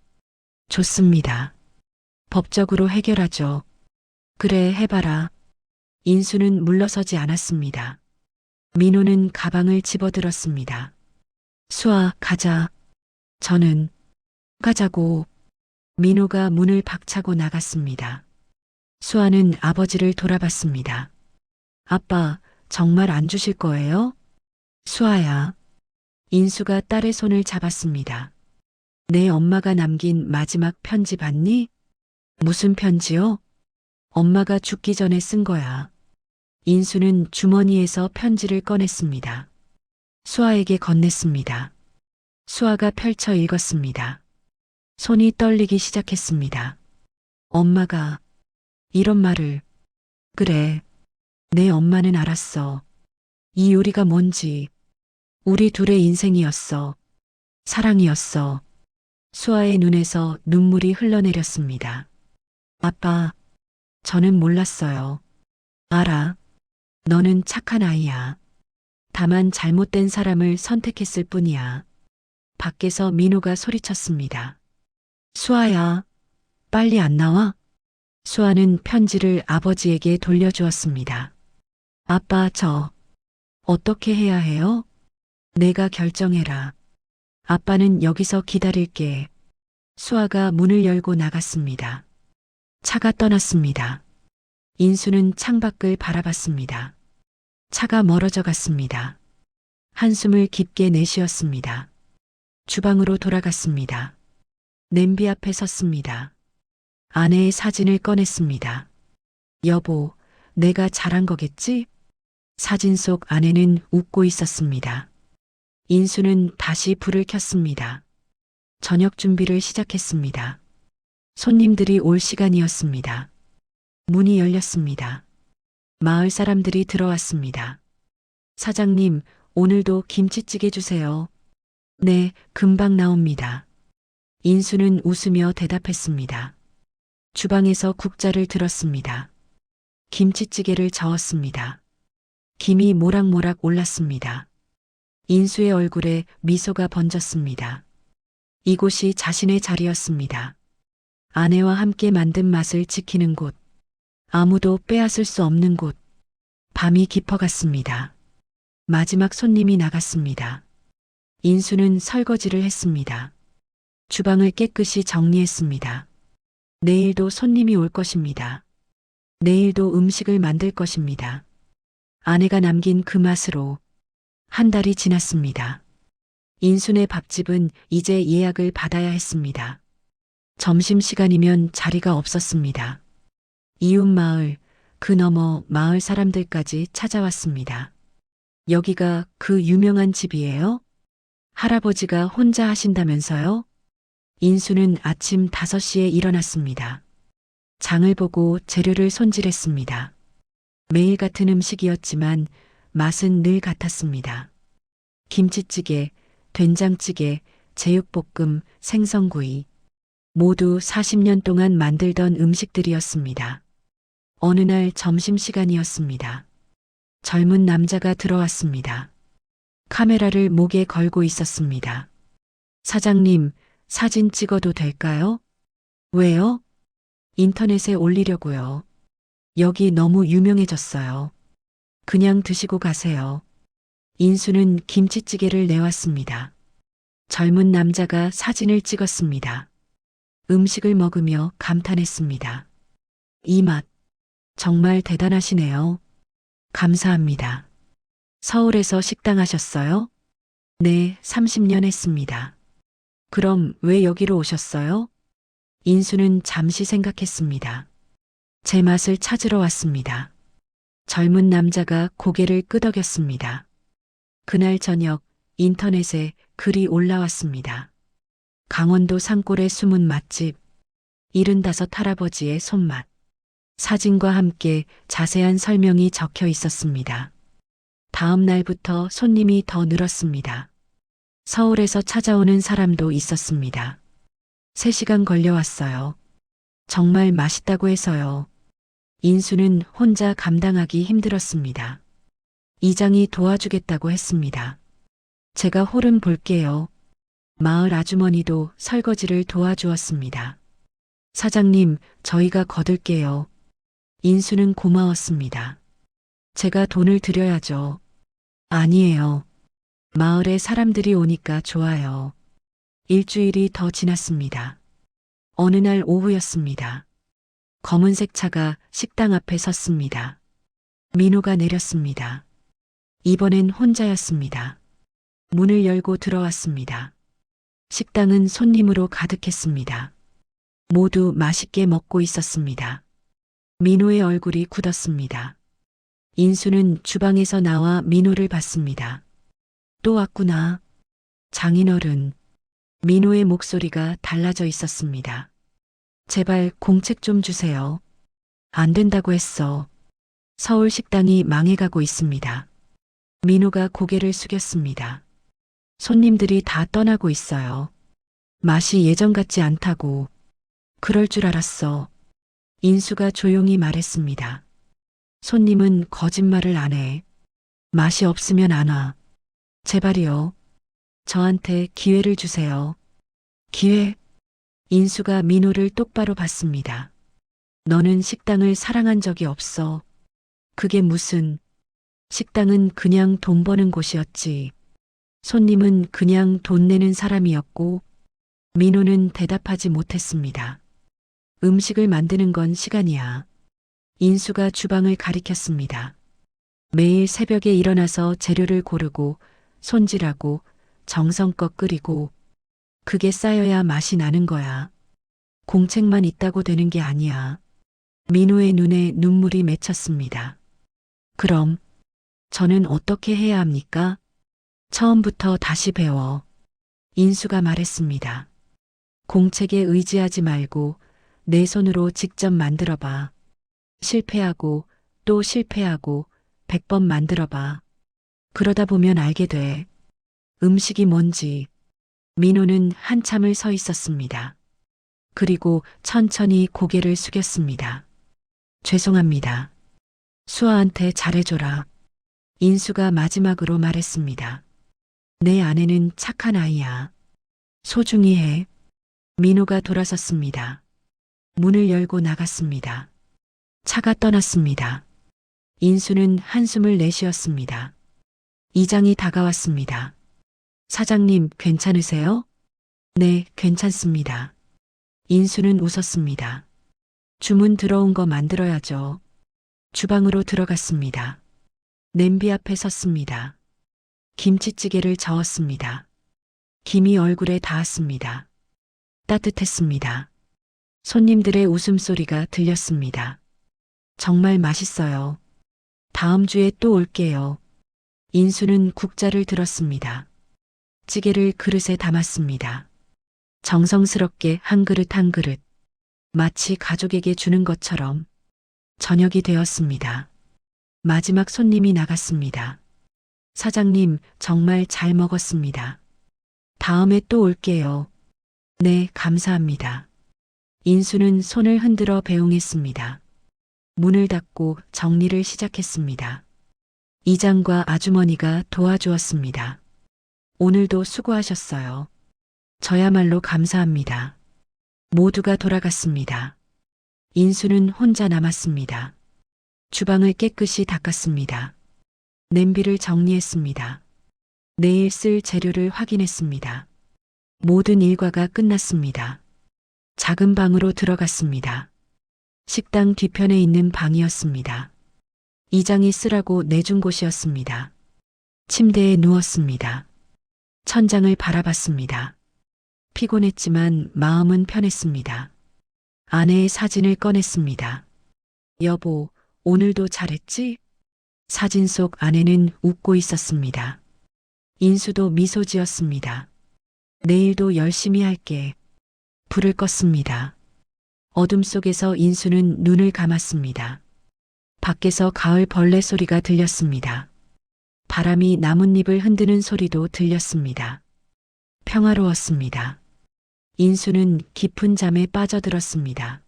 [SPEAKER 1] 좋습니다. 법적으로 해결하죠. 그래, 해봐라. 인수는 물러서지 않았습니다. 민호는 가방을 집어들었습니다. 수아, 가자. 저는 가자고. 민호가 문을 박차고 나갔습니다. 수아는 아버지를 돌아봤습니다. 아빠, 정말 안 주실 거예요? 수아야. 인수가 딸의 손을 잡았습니다. 내 엄마가 남긴 마지막 편지 봤니? 무슨 편지요? 엄마가 죽기 전에 쓴 거야. 인수는 주머니에서 편지를 꺼냈습니다. 수아에게 건넸습니다. 수아가 펼쳐 읽었습니다. 손이 떨리기 시작했습니다. 엄마가 이런 말을. 그래. 내 엄마는 알았어. 이 요리가 뭔지. 우리 둘의 인생이었어. 사랑이었어. 수아의 눈에서 눈물이 흘러내렸습니다. 아빠, 저는 몰랐어요. 알아. 너는 착한 아이야. 다만 잘못된 사람을 선택했을 뿐이야. 밖에서 민호가 소리쳤습니다. 수아야, 빨리 안 나와? 수아는 편지를 아버지에게 돌려주었습니다. 아빠, 저 어떻게 해야 해요? 내가 결정해라. 아빠는 여기서 기다릴게. 수아가 문을 열고 나갔습니다. 차가 떠났습니다. 인수는 창밖을 바라봤습니다. 차가 멀어져 갔습니다. 한숨을 깊게 내쉬었습니다. 주방으로 돌아갔습니다. 냄비 앞에 섰습니다. 아내의 사진을 꺼냈습니다. 여보, 내가 잘한 거겠지? 사진 속 아내는 웃고 있었습니다. 인수는 다시 불을 켰습니다. 저녁 준비를 시작했습니다. 손님들이 올 시간이었습니다. 문이 열렸습니다. 마을 사람들이 들어왔습니다. 사장님, 오늘도 김치찌개 주세요. 네, 금방 나옵니다. 인수는 웃으며 대답했습니다. 주방에서 국자를 들었습니다. 김치찌개를 저었습니다. 김이 모락모락 올랐습니다. 인수의 얼굴에 미소가 번졌습니다. 이곳이 자신의 자리였습니다. 아내와 함께 만든 맛을 지키는 곳. 아무도 빼앗을 수 없는 곳. 밤이 깊어갔습니다. 마지막 손님이 나갔습니다. 인수는 설거지를 했습니다. 주방을 깨끗이 정리했습니다. 내일도 손님이 올 것입니다. 내일도 음식을 만들 것입니다. 아내가 남긴 그 맛으로 한 달이 지났습니다. 인순의 밥집은 이제 예약을 받아야 했습니다. 점심시간이면 자리가 없었습니다. 이웃 마을, 그 너머 마을 사람들까지 찾아왔습니다. 여기가 그 유명한 집이에요? 할아버지가 혼자 하신다면서요? 인수는 아침 5시에 일어났습니다. 장을 보고 재료를 손질했습니다. 매일 같은 음식이었지만 맛은 늘 같았습니다. 김치찌개, 된장찌개, 제육볶음, 생선구이. 모두 40년 동안 만들던 음식들이었습니다. 어느 날 점심시간이었습니다. 젊은 남자가 들어왔습니다. 카메라를 목에 걸고 있었습니다. 사장님, 사진 찍어도 될까요? 왜요? 인터넷에 올리려고요. 여기 너무 유명해졌어요. 그냥 드시고 가세요. 인수는 김치찌개를 내왔습니다. 젊은 남자가 사진을 찍었습니다. 음식을 먹으며 감탄했습니다. 이 맛, 정말 대단하시네요. 감사합니다. 서울에서 식당 하셨어요? 네, 30년 했습니다. 그럼 왜 여기로 오셨어요? 인수는 잠시 생각했습니다. 제 맛을 찾으러 왔습니다. 젊은 남자가 고개를 끄덕였습니다. 그날 저녁 인터넷에 글이 올라왔습니다. 강원도 산골의 숨은 맛집, 75 할아버지의 손맛. 사진과 함께 자세한 설명이 적혀 있었습니다. 다음 날부터 손님이 더 늘었습니다. 서울에서 찾아오는 사람도 있었습니다. 3시간 걸려왔어요. 정말 맛있다고 해서요. 인수는 혼자 감당하기 힘들었습니다. 이장이 도와주겠다고 했습니다. 제가 홀은 볼게요. 마을 아주머니도 설거지를 도와주었습니다. 사장님, 저희가 거둘게요. 인수는 고마웠습니다. 제가 돈을 드려야죠. 아니에요. 마을에 사람들이 오니까 좋아요. 일주일이 더 지났습니다. 어느 날 오후였습니다. 검은색 차가 식당 앞에 섰습니다. 민호가 내렸습니다. 이번엔 혼자였습니다. 문을 열고 들어왔습니다. 식당은 손님으로 가득했습니다. 모두 맛있게 먹고 있었습니다. 민호의 얼굴이 굳었습니다. 인수는 주방에서 나와 민호를 봤습니다. 또 왔구나. 장인어른. 민호의 목소리가 달라져 있었습니다. 제발 공책 좀 주세요. 안 된다고 했어. 서울 식당이 망해가고 있습니다. 민호가 고개를 숙였습니다. 손님들이 다 떠나고 있어요. 맛이 예전 같지 않다고. 그럴 줄 알았어. 인수가 조용히 말했습니다. 손님은 거짓말을 안 해. 맛이 없으면 안 와. 제발이요. 저한테 기회를 주세요. 기회? 인수가 민호를 똑바로 봤습니다. 너는 식당을 사랑한 적이 없어. 그게 무슨. 식당은 그냥 돈 버는 곳이었지. 손님은 그냥 돈 내는 사람이었고, 민호는 대답하지 못했습니다. 음식을 만드는 건 시간이야. 인수가 주방을 가리켰습니다. 매일 새벽에 일어나서 재료를 고르고, 손질하고, 정성껏 끓이고, 그게 쌓여야 맛이 나는 거야. 공책만 있다고 되는 게 아니야. 민호의 눈에 눈물이 맺혔습니다. 그럼 저는 어떻게 해야 합니까? 처음부터 다시 배워. 인수가 말했습니다. 공책에 의지하지 말고 내 손으로 직접 만들어봐. 실패하고 또 실패하고 100번 만들어봐. 그러다 보면 알게 돼. 음식이 뭔지. 민호는 한참을 서 있었습니다. 그리고 천천히 고개를 숙였습니다. 죄송합니다. 수아한테 잘해줘라. 인수가 마지막으로 말했습니다. 내 아내는 착한 아이야. 소중히 해. 민호가 돌아섰습니다. 문을 열고 나갔습니다. 차가 떠났습니다. 인수는 한숨을 내쉬었습니다. 이장이 다가왔습니다. 사장님, 괜찮으세요? 네, 괜찮습니다. 인수는 웃었습니다. 주문 들어온 거 만들어야죠. 주방으로 들어갔습니다. 냄비 앞에 섰습니다. 김치찌개를 저었습니다. 김이 얼굴에 닿았습니다. 따뜻했습니다. 손님들의 웃음소리가 들렸습니다. 정말 맛있어요. 다음 주에 또 올게요. 인수는 국자를 들었습니다. 찌개를 그릇에 담았습니다. 정성스럽게 한 그릇 한 그릇, 마치 가족에게 주는 것처럼. 저녁이 되었습니다. 마지막 손님이 나갔습니다. 사장님, 정말 잘 먹었습니다. 다음에 또 올게요. 네, 감사합니다. 인수는 손을 흔들어 배웅했습니다. 문을 닫고 정리를 시작했습니다. 이장과 아주머니가 도와주었습니다. 오늘도 수고하셨어요. 저야말로 감사합니다. 모두가 돌아갔습니다. 인수는 혼자 남았습니다. 주방을 깨끗이 닦았습니다. 냄비를 정리했습니다. 내일 쓸 재료를 확인했습니다. 모든 일과가 끝났습니다. 작은 방으로 들어갔습니다. 식당 뒤편에 있는 방이었습니다. 이장이 쓰라고 내준 곳이었습니다. 침대에 누웠습니다. 천장을 바라봤습니다. 피곤했지만 마음은 편했습니다. 아내의 사진을 꺼냈습니다. 여보, 오늘도 잘했지? 사진 속 아내는 웃고 있었습니다. 인수도 미소 지었습니다. 내일도 열심히 할게. 불을 껐습니다. 어둠 속에서 인수는 눈을 감았습니다. 밖에서 가을 벌레 소리가 들렸습니다. 바람이 나뭇잎을 흔드는 소리도 들렸습니다. 평화로웠습니다. 인수는 깊은 잠에 빠져들었습니다.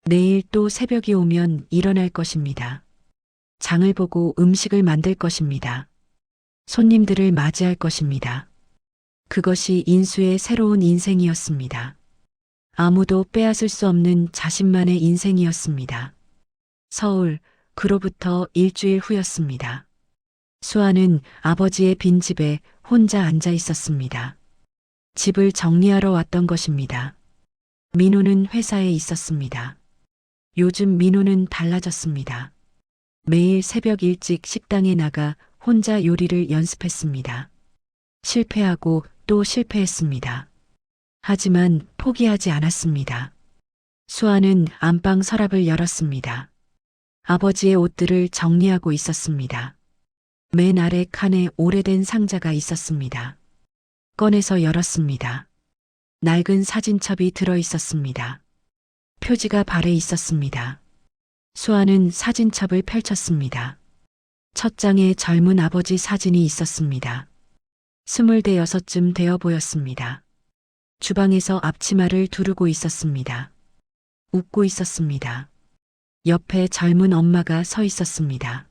[SPEAKER 1] 내일 또 새벽이 오면 일어날 것입니다. 장을 보고 음식을 만들 것입니다. 손님들을 맞이할 것입니다. 그것이 인수의 새로운 인생이었습니다. 아무도 빼앗을 수 없는 자신만의 인생이었습니다. 서울, 그로부터 일주일 후였습니다. 수아는 아버지의 빈집에 혼자 앉아 있었습니다. 집을 정리하러 왔던 것입니다. 민호는 회사에 있었습니다. 요즘 민호는 달라졌습니다. 매일 새벽 일찍 식당에 나가 혼자 요리를 연습했습니다. 실패하고 또 실패했습니다. 하지만 포기하지 않았습니다. 수아는 안방 서랍을 열었습니다. 아버지의 옷들을 정리하고 있었습니다. 맨 아래 칸에 오래된 상자가 있었습니다. 꺼내서 열었습니다. 낡은 사진첩이 들어 있었습니다. 표지가 발에 있었습니다. 수아는 사진첩을 펼쳤습니다. 첫 장에 젊은 아버지 사진이 있었습니다. 26쯤 되어 보였습니다. 주방에서 앞치마를 두르고 있었습니다. 웃고 있었습니다. 옆에 젊은 엄마가 서 있었습니다.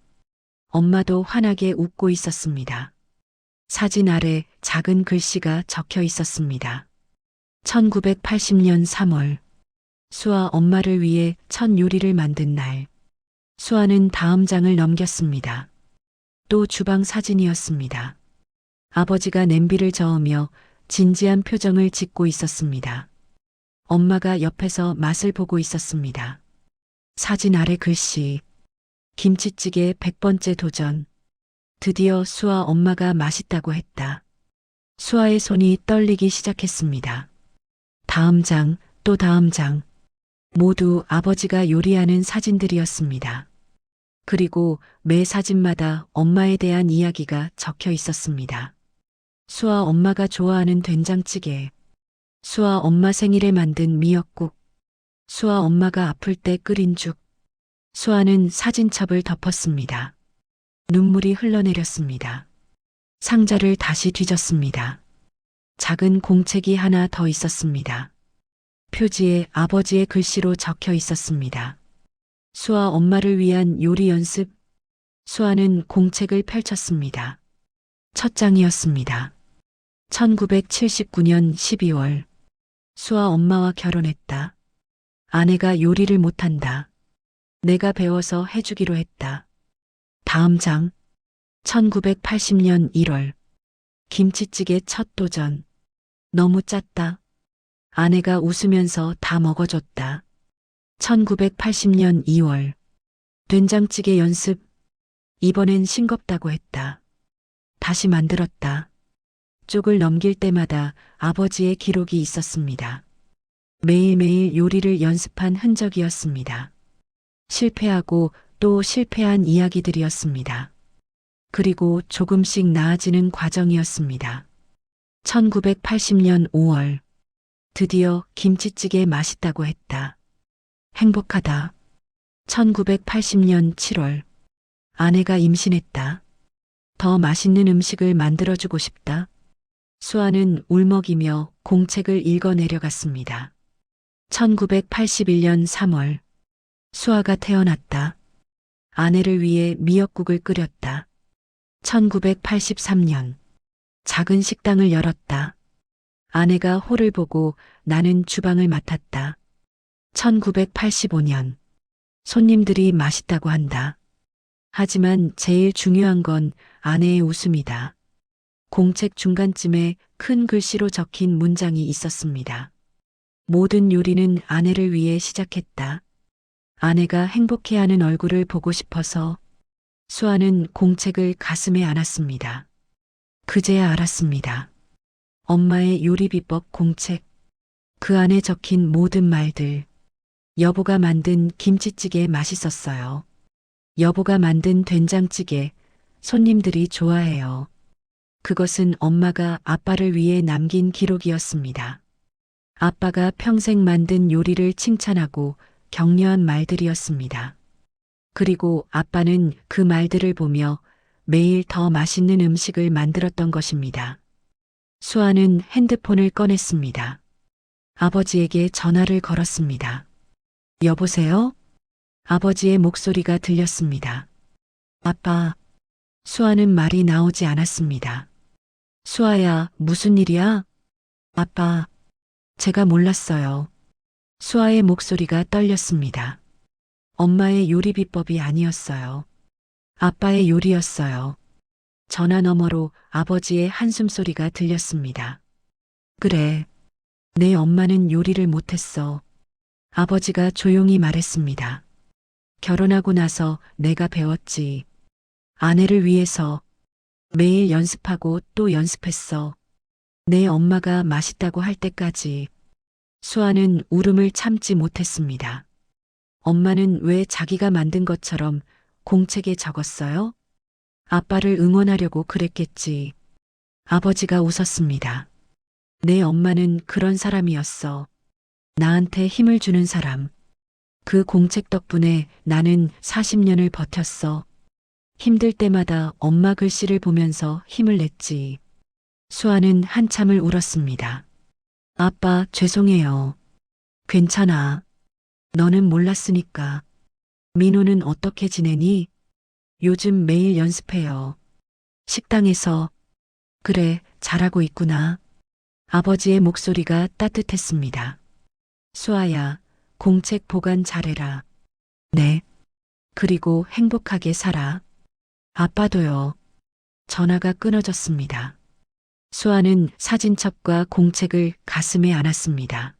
[SPEAKER 1] 엄마도 환하게 웃고 있었습니다. 사진 아래 작은 글씨가 적혀 있었습니다. 1980년 3월. 수아 엄마를 위해 첫 요리를 만든 날. 수아는 다음 장을 넘겼습니다. 또 주방 사진이었습니다. 아버지가 냄비를 저으며 진지한 표정을 짓고 있었습니다. 엄마가 옆에서 맛을 보고 있었습니다. 사진 아래 글씨. 김치찌개 100번째 도전. 드디어 수아 엄마가 맛있다고 했다. 수아의 손이 떨리기 시작했습니다. 다음 장, 또 다음 장. 모두 아버지가 요리하는 사진들이었습니다. 그리고 매 사진마다 엄마에 대한 이야기가 적혀 있었습니다. 수아 엄마가 좋아하는 된장찌개. 수아 엄마 생일에 만든 미역국. 수아 엄마가 아플 때 끓인 죽. 수아는 사진첩을 덮었습니다. 눈물이 흘러내렸습니다. 상자를 다시 뒤졌습니다. 작은 공책이 하나 더 있었습니다. 표지에 아버지의 글씨로 적혀 있었습니다. 수아 엄마를 위한 요리 연습. 수아는 공책을 펼쳤습니다. 첫 장이었습니다. 1979년 12월. 수아 엄마와 결혼했다. 아내가 요리를 못한다. 내가 배워서 해주기로 했다. 다음 장. 1980년 1월. 김치찌개 첫 도전. 너무 짰다. 아내가 웃으면서 다 먹어줬다. 1980년 2월. 된장찌개 연습. 이번엔 싱겁다고 했다. 다시 만들었다. 쪽을 넘길 때마다 아버지의 기록이 있었습니다. 매일매일 요리를 연습한 흔적이었습니다. 실패하고 또 실패한 이야기들이었습니다. 그리고 조금씩 나아지는 과정이었습니다. 1980년 5월. 드디어 김치찌개 맛있다고 했다. 행복하다. 1980년 7월. 아내가 임신했다. 더 맛있는 음식을 만들어주고 싶다. 수아는 울먹이며 공책을 읽어 내려갔습니다. 1981년 3월. 수아가 태어났다. 아내를 위해 미역국을 끓였다. 1983년. 작은 식당을 열었다. 아내가 홀을 보고 나는 주방을 맡았다. 1985년. 손님들이 맛있다고 한다. 하지만 제일 중요한 건 아내의 웃음이다. 공책 중간쯤에 큰 글씨로 적힌 문장이 있었습니다. 모든 요리는 아내를 위해 시작했다. 아내가 행복해하는 얼굴을 보고 싶어서. 수아는 공책을 가슴에 안았습니다. 그제야 알았습니다. 엄마의 요리 비법 공책. 그 안에 적힌 모든 말들. 여보가 만든 김치찌개 맛있었어요. 여보가 만든 된장찌개 손님들이 좋아해요. 그것은 엄마가 아빠를 위해 남긴 기록이었습니다. 아빠가 평생 만든 요리를 칭찬하고 격려한 말들이었습니다. 그리고 아빠는 그 말들을 보며 매일 더 맛있는 음식을 만들었던 것입니다. 수아는 핸드폰을 꺼냈습니다. 아버지에게 전화를 걸었습니다. 여보세요? 아버지의 목소리가 들렸습니다. 아빠. 수아는 말이 나오지 않았습니다. 수아야, 무슨 일이야? 아빠. 제가 몰랐어요. 수아의 목소리가 떨렸습니다. 엄마의 요리 비법이 아니었어요. 아빠의 요리였어요. 전화 너머로 아버지의 한숨소리가 들렸습니다. 그래. 내 엄마는 요리를 못했어. 아버지가 조용히 말했습니다. 결혼하고 나서 내가 배웠지. 아내를 위해서. 매일 연습하고 또 연습했어. 내 엄마가 맛있다고 할 때까지. 수아는 울음을 참지 못했습니다. 엄마는 왜 자기가 만든 것처럼 공책에 적었어요? 아빠를 응원하려고 그랬겠지. 아버지가 웃었습니다. 내 엄마는 그런 사람이었어. 나한테 힘을 주는 사람. 그 공책 덕분에 나는 40년을 버텼어. 힘들 때마다 엄마 글씨를 보면서 힘을 냈지. 수아는 한참을 울었습니다. 아빠, 죄송해요. 괜찮아. 너는 몰랐으니까. 민호는 어떻게 지내니? 요즘 매일 연습해요. 식당에서. 그래, 잘하고 있구나. 아버지의 목소리가 따뜻했습니다. 수아야, 공책 보관 잘해라. 네. 그리고 행복하게 살아. 아빠도요. 전화가 끊어졌습니다. 수아는 사진첩과 공책을 가슴에 안았습니다.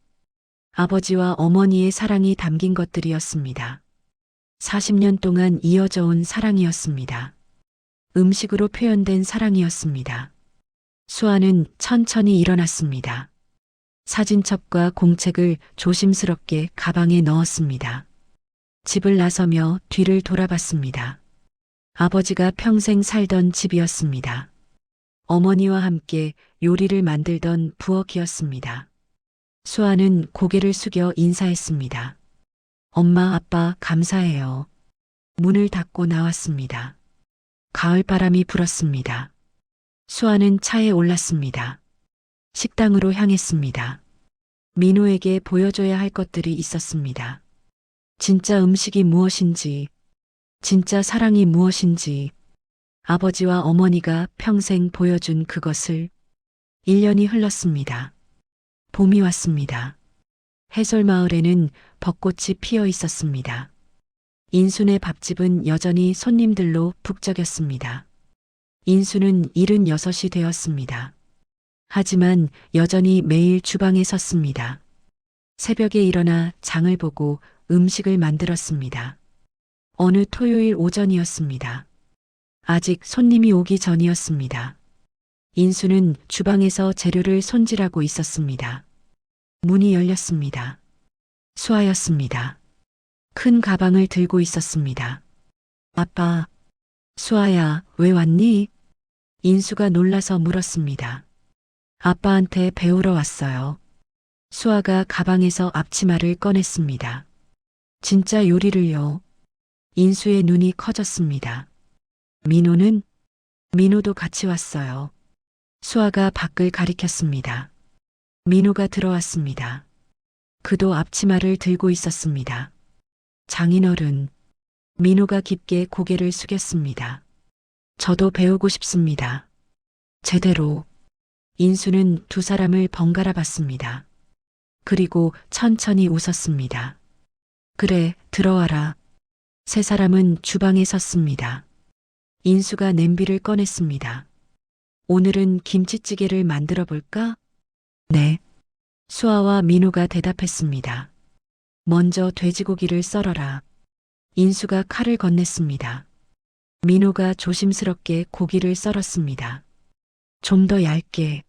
[SPEAKER 1] 아버지와 어머니의 사랑이 담긴 것들이었습니다. 40년 동안 이어져 온 사랑이었습니다. 음식으로 표현된 사랑이었습니다. 수아는 천천히 일어났습니다. 사진첩과 공책을 조심스럽게 가방에 넣었습니다. 집을 나서며 뒤를 돌아봤습니다. 아버지가 평생 살던 집이었습니다. 어머니와 함께 요리를 만들던 부엌이었습니다. 수아는 고개를 숙여 인사했습니다. 엄마, 아빠, 감사해요. 문을 닫고 나왔습니다. 가을바람이 불었습니다. 수아는 차에 올랐습니다. 식당으로 향했습니다. 민호에게 보여줘야 할 것들이 있었습니다. 진짜 음식이 무엇인지, 진짜 사랑이 무엇인지, 아버지와 어머니가 평생 보여준 그것을. 1년이 흘렀습니다. 봄이 왔습니다. 해솔마을에는 벚꽃이 피어 있었습니다. 인순의 밥집은 여전히 손님들로 북적였습니다. 인수는 76이 되었습니다. 하지만 여전히 매일 주방에 섰습니다. 새벽에 일어나 장을 보고 음식을 만들었습니다. 어느 토요일 오전이었습니다. 아직 손님이 오기 전이었습니다. 인수는 주방에서 재료를 손질하고 있었습니다. 문이 열렸습니다. 수아였습니다. 큰 가방을 들고 있었습니다. 아빠, 수아야, 왜 왔니? 인수가 놀라서 물었습니다. 아빠한테 배우러 왔어요. 수아가 가방에서 앞치마를 꺼냈습니다. 진짜 요리를요. 인수의 눈이 커졌습니다. 민호는? 민호도 같이 왔어요. 수아가 밖을 가리켰습니다. 민호가 들어왔습니다. 그도 앞치마를 들고 있었습니다. 장인어른. 민호가 깊게 고개를 숙였습니다. 저도 배우고 싶습니다. 제대로. 인수는 두 사람을 번갈아 봤습니다. 그리고 천천히 웃었습니다. 그래, 들어와라. 세 사람은 주방에 섰습니다. 인수가 냄비를 꺼냈습니다. 오늘은 김치찌개를 만들어 볼까? 네. 수아와 민호가 대답했습니다. 먼저 돼지고기를 썰어라. 인수가 칼을 건넸습니다. 민호가 조심스럽게 고기를 썰었습니다. 좀 더 얇게.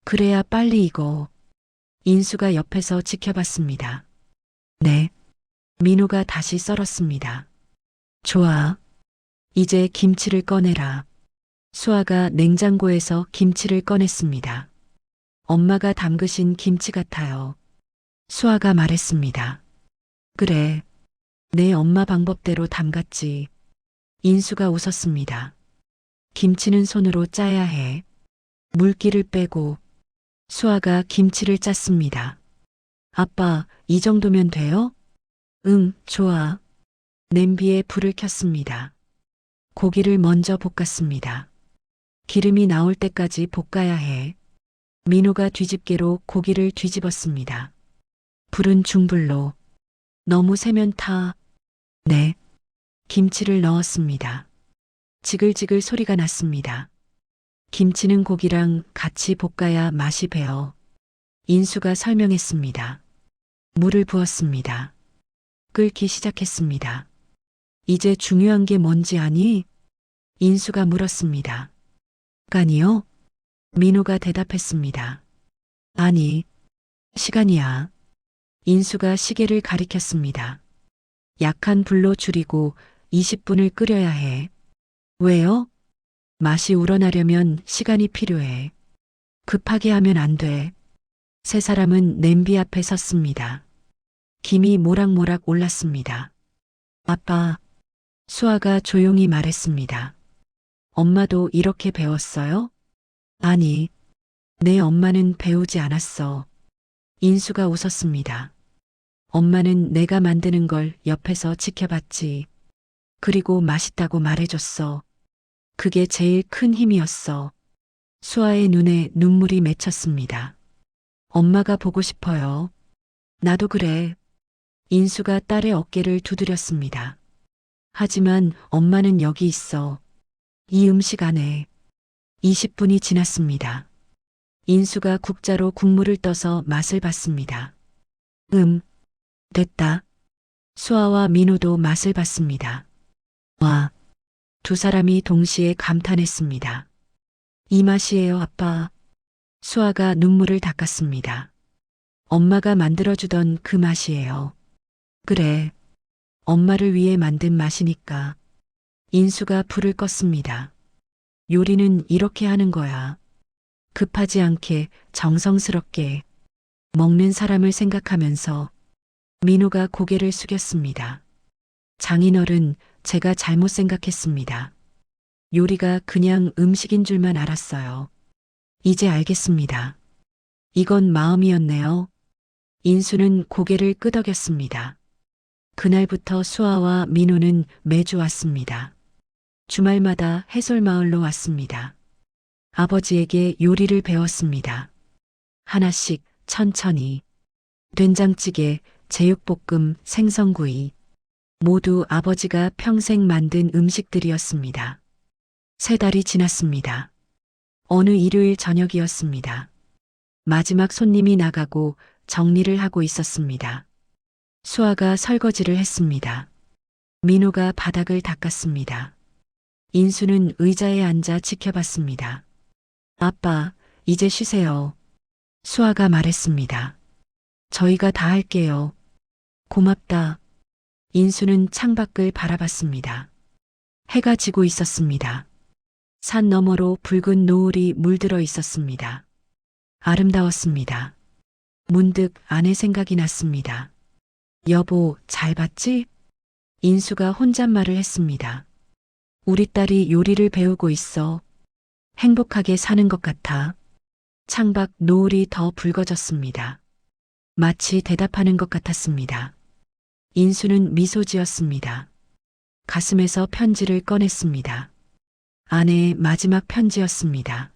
[SPEAKER 1] 그래야 빨리 익어. 인수가 옆에서 지켜봤습니다. 네. 민호가 다시 썰었습니다. 좋아. 이제 김치를 꺼내라. 수아가 냉장고에서 김치를 꺼냈습니다. 엄마가 담그신 김치 같아요. 수아가 말했습니다. 그래. 내 엄마 방법대로 담갔지. 인수가 웃었습니다. 김치는 손으로 짜야 해. 물기를 빼고. 수아가 김치를 짰습니다. 아빠, 이 정도면 돼요? 응, 좋아. 냄비에 불을 켰습니다. 고기를 먼저 볶았습니다. 기름이 나올 때까지 볶아야 해. 민호가 뒤집개로 고기를 뒤집었습니다. 불은 중불로. 너무 세면 타. 네. 김치를 넣었습니다. 지글지글 소리가 났습니다. 김치는 고기랑 같이 볶아야 맛이 배어. 인수가 설명했습니다. 물을 부었습니다. 끓기 시작했습니다. 이제 중요한 게 뭔지 아니? 인수가 물었습니다. 잠깐이요? 민호가 대답했습니다. 아니, 시간이야. 인수가 시계를 가리켰습니다. 약한 불로 줄이고 20분을 끓여야 해. 왜요? 맛이 우러나려면 시간이 필요해. 급하게 하면 안 돼. 세 사람은 냄비 앞에 섰습니다. 김이 모락모락 올랐습니다. 아빠, 수아가 조용히 말했습니다. 엄마도 이렇게 배웠어요? 아니, 내 엄마는 배우지 않았어. 인수가 웃었습니다. 엄마는 내가 만드는 걸 옆에서 지켜봤지. 그리고 맛있다고 말해줬어. 그게 제일 큰 힘이었어. 수아의 눈에 눈물이 맺혔습니다. 엄마가 보고 싶어요. 나도 그래. 인수가 딸의 어깨를 두드렸습니다. 하지만 엄마는 여기 있어. 이 음식 안에. 20분이 지났습니다. 인수가 국자로 국물을 떠서 맛을 봤습니다. 됐다. 수아와 민호도 맛을 봤습니다. 와, 두 사람이 동시에 감탄했습니다. 이 맛이에요, 아빠. 수아가 눈물을 닦았습니다. 엄마가 만들어주던 그 맛이에요. 그래, 엄마를 위해 만든 맛이니까. 인수가 불을 껐습니다. 요리는 이렇게 하는 거야. 급하지 않게 정성스럽게 먹는 사람을 생각하면서. 민호가 고개를 숙였습니다. 장인어른, 제가 잘못 생각했습니다. 요리가 그냥 음식인 줄만 알았어요. 이제 알겠습니다. 이건 마음이었네요. 인수는 고개를 끄덕였습니다. 그날부터 수아와 민호는 매주 왔습니다. 주말마다 해솔마을로 왔습니다. 아버지에게 요리를 배웠습니다. 하나씩 천천히. 된장찌개, 제육볶음, 생선구이. 모두 아버지가 평생 만든 음식들이었습니다. 3달이 지났습니다. 어느 일요일 저녁이었습니다. 마지막 손님이 나가고 정리를 하고 있었습니다. 수아가 설거지를 했습니다. 민호가 바닥을 닦았습니다. 인수는 의자에 앉아 지켜봤습니다. 아빠, 이제 쉬세요. 수아가 말했습니다. 저희가 다 할게요. 고맙다. 인수는 창밖을 바라봤습니다. 해가 지고 있었습니다. 산 너머로 붉은 노을이 물들어 있었습니다. 아름다웠습니다. 문득 아내 생각이 났습니다. 여보, 잘 봤지? 인수가 혼잣말을 했습니다. 우리 딸이 요리를 배우고 있어. 행복하게 사는 것 같아. 창밖 노을이 더 붉어졌습니다. 마치 대답하는 것 같았습니다. 인수는 미소 지었습니다. 가슴에서 편지를 꺼냈습니다. 아내의 마지막 편지였습니다.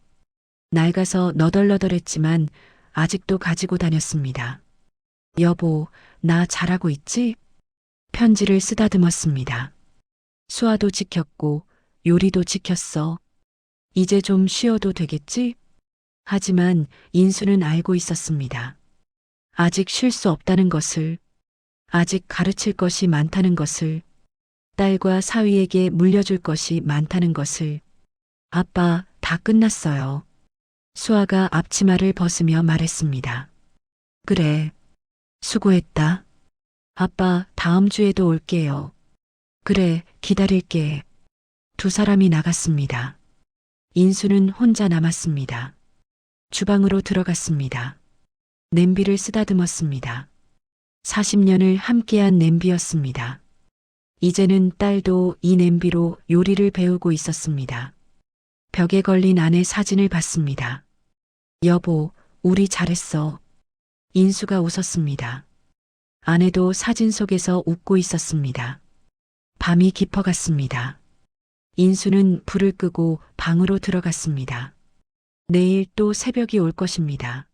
[SPEAKER 1] 낡아서 너덜너덜했지만 아직도 가지고 다녔습니다. 여보, 나 잘하고 있지? 편지를 쓰다듬었습니다. 수아도 지켰고 요리도 지켰어. 이제 좀 쉬어도 되겠지? 하지만 인수는 알고 있었습니다. 아직 쉴 수 없다는 것을, 아직 가르칠 것이 많다는 것을, 딸과 사위에게 물려줄 것이 많다는 것을. 아빠, 다 끝났어요. 수아가 앞치마를 벗으며 말했습니다. 그래, 수고했다. 아빠, 다음 주에도 올게요. 그래, 기다릴게. 두 사람이 나갔습니다. 인수는 혼자 남았습니다. 주방으로 들어갔습니다. 냄비를 쓰다듬었습니다. 40년을 함께한 냄비였습니다. 이제는 딸도 이 냄비로 요리를 배우고 있었습니다. 벽에 걸린 아내 사진을 봤습니다. 여보, 우리 잘했어. 인수가 웃었습니다. 아내도 사진 속에서 웃고 있었습니다. 밤이 깊어갔습니다. 인수는 불을 끄고 방으로 들어갔습니다. 내일 또 새벽이 올 것입니다.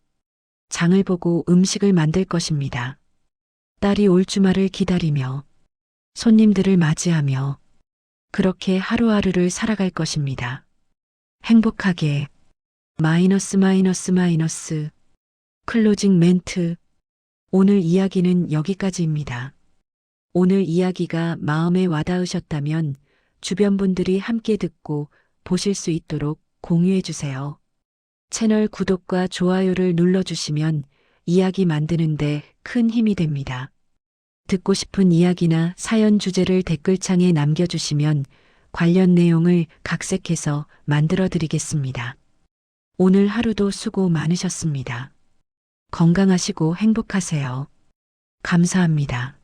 [SPEAKER 1] 장을 보고 음식을 만들 것입니다. 딸이 올 주말을 기다리며 손님들을 맞이하며 그렇게 하루하루를 살아갈 것입니다. 행복하게. 마이너스 마이너스 마이너스. 클로징 멘트. 오늘 이야기는 여기까지입니다. 오늘 이야기가 마음에 와닿으셨다면 주변 분들이 함께 듣고 보실 수 있도록 공유해 주세요. 채널 구독과 좋아요를 눌러주시면 이야기 만드는데 큰 힘이 됩니다. 듣고 싶은 이야기나 사연 주제를 댓글창에 남겨주시면 관련 내용을 각색해서 만들어 드리겠습니다. 오늘 하루도 수고 많으셨습니다. 건강하시고 행복하세요. 감사합니다.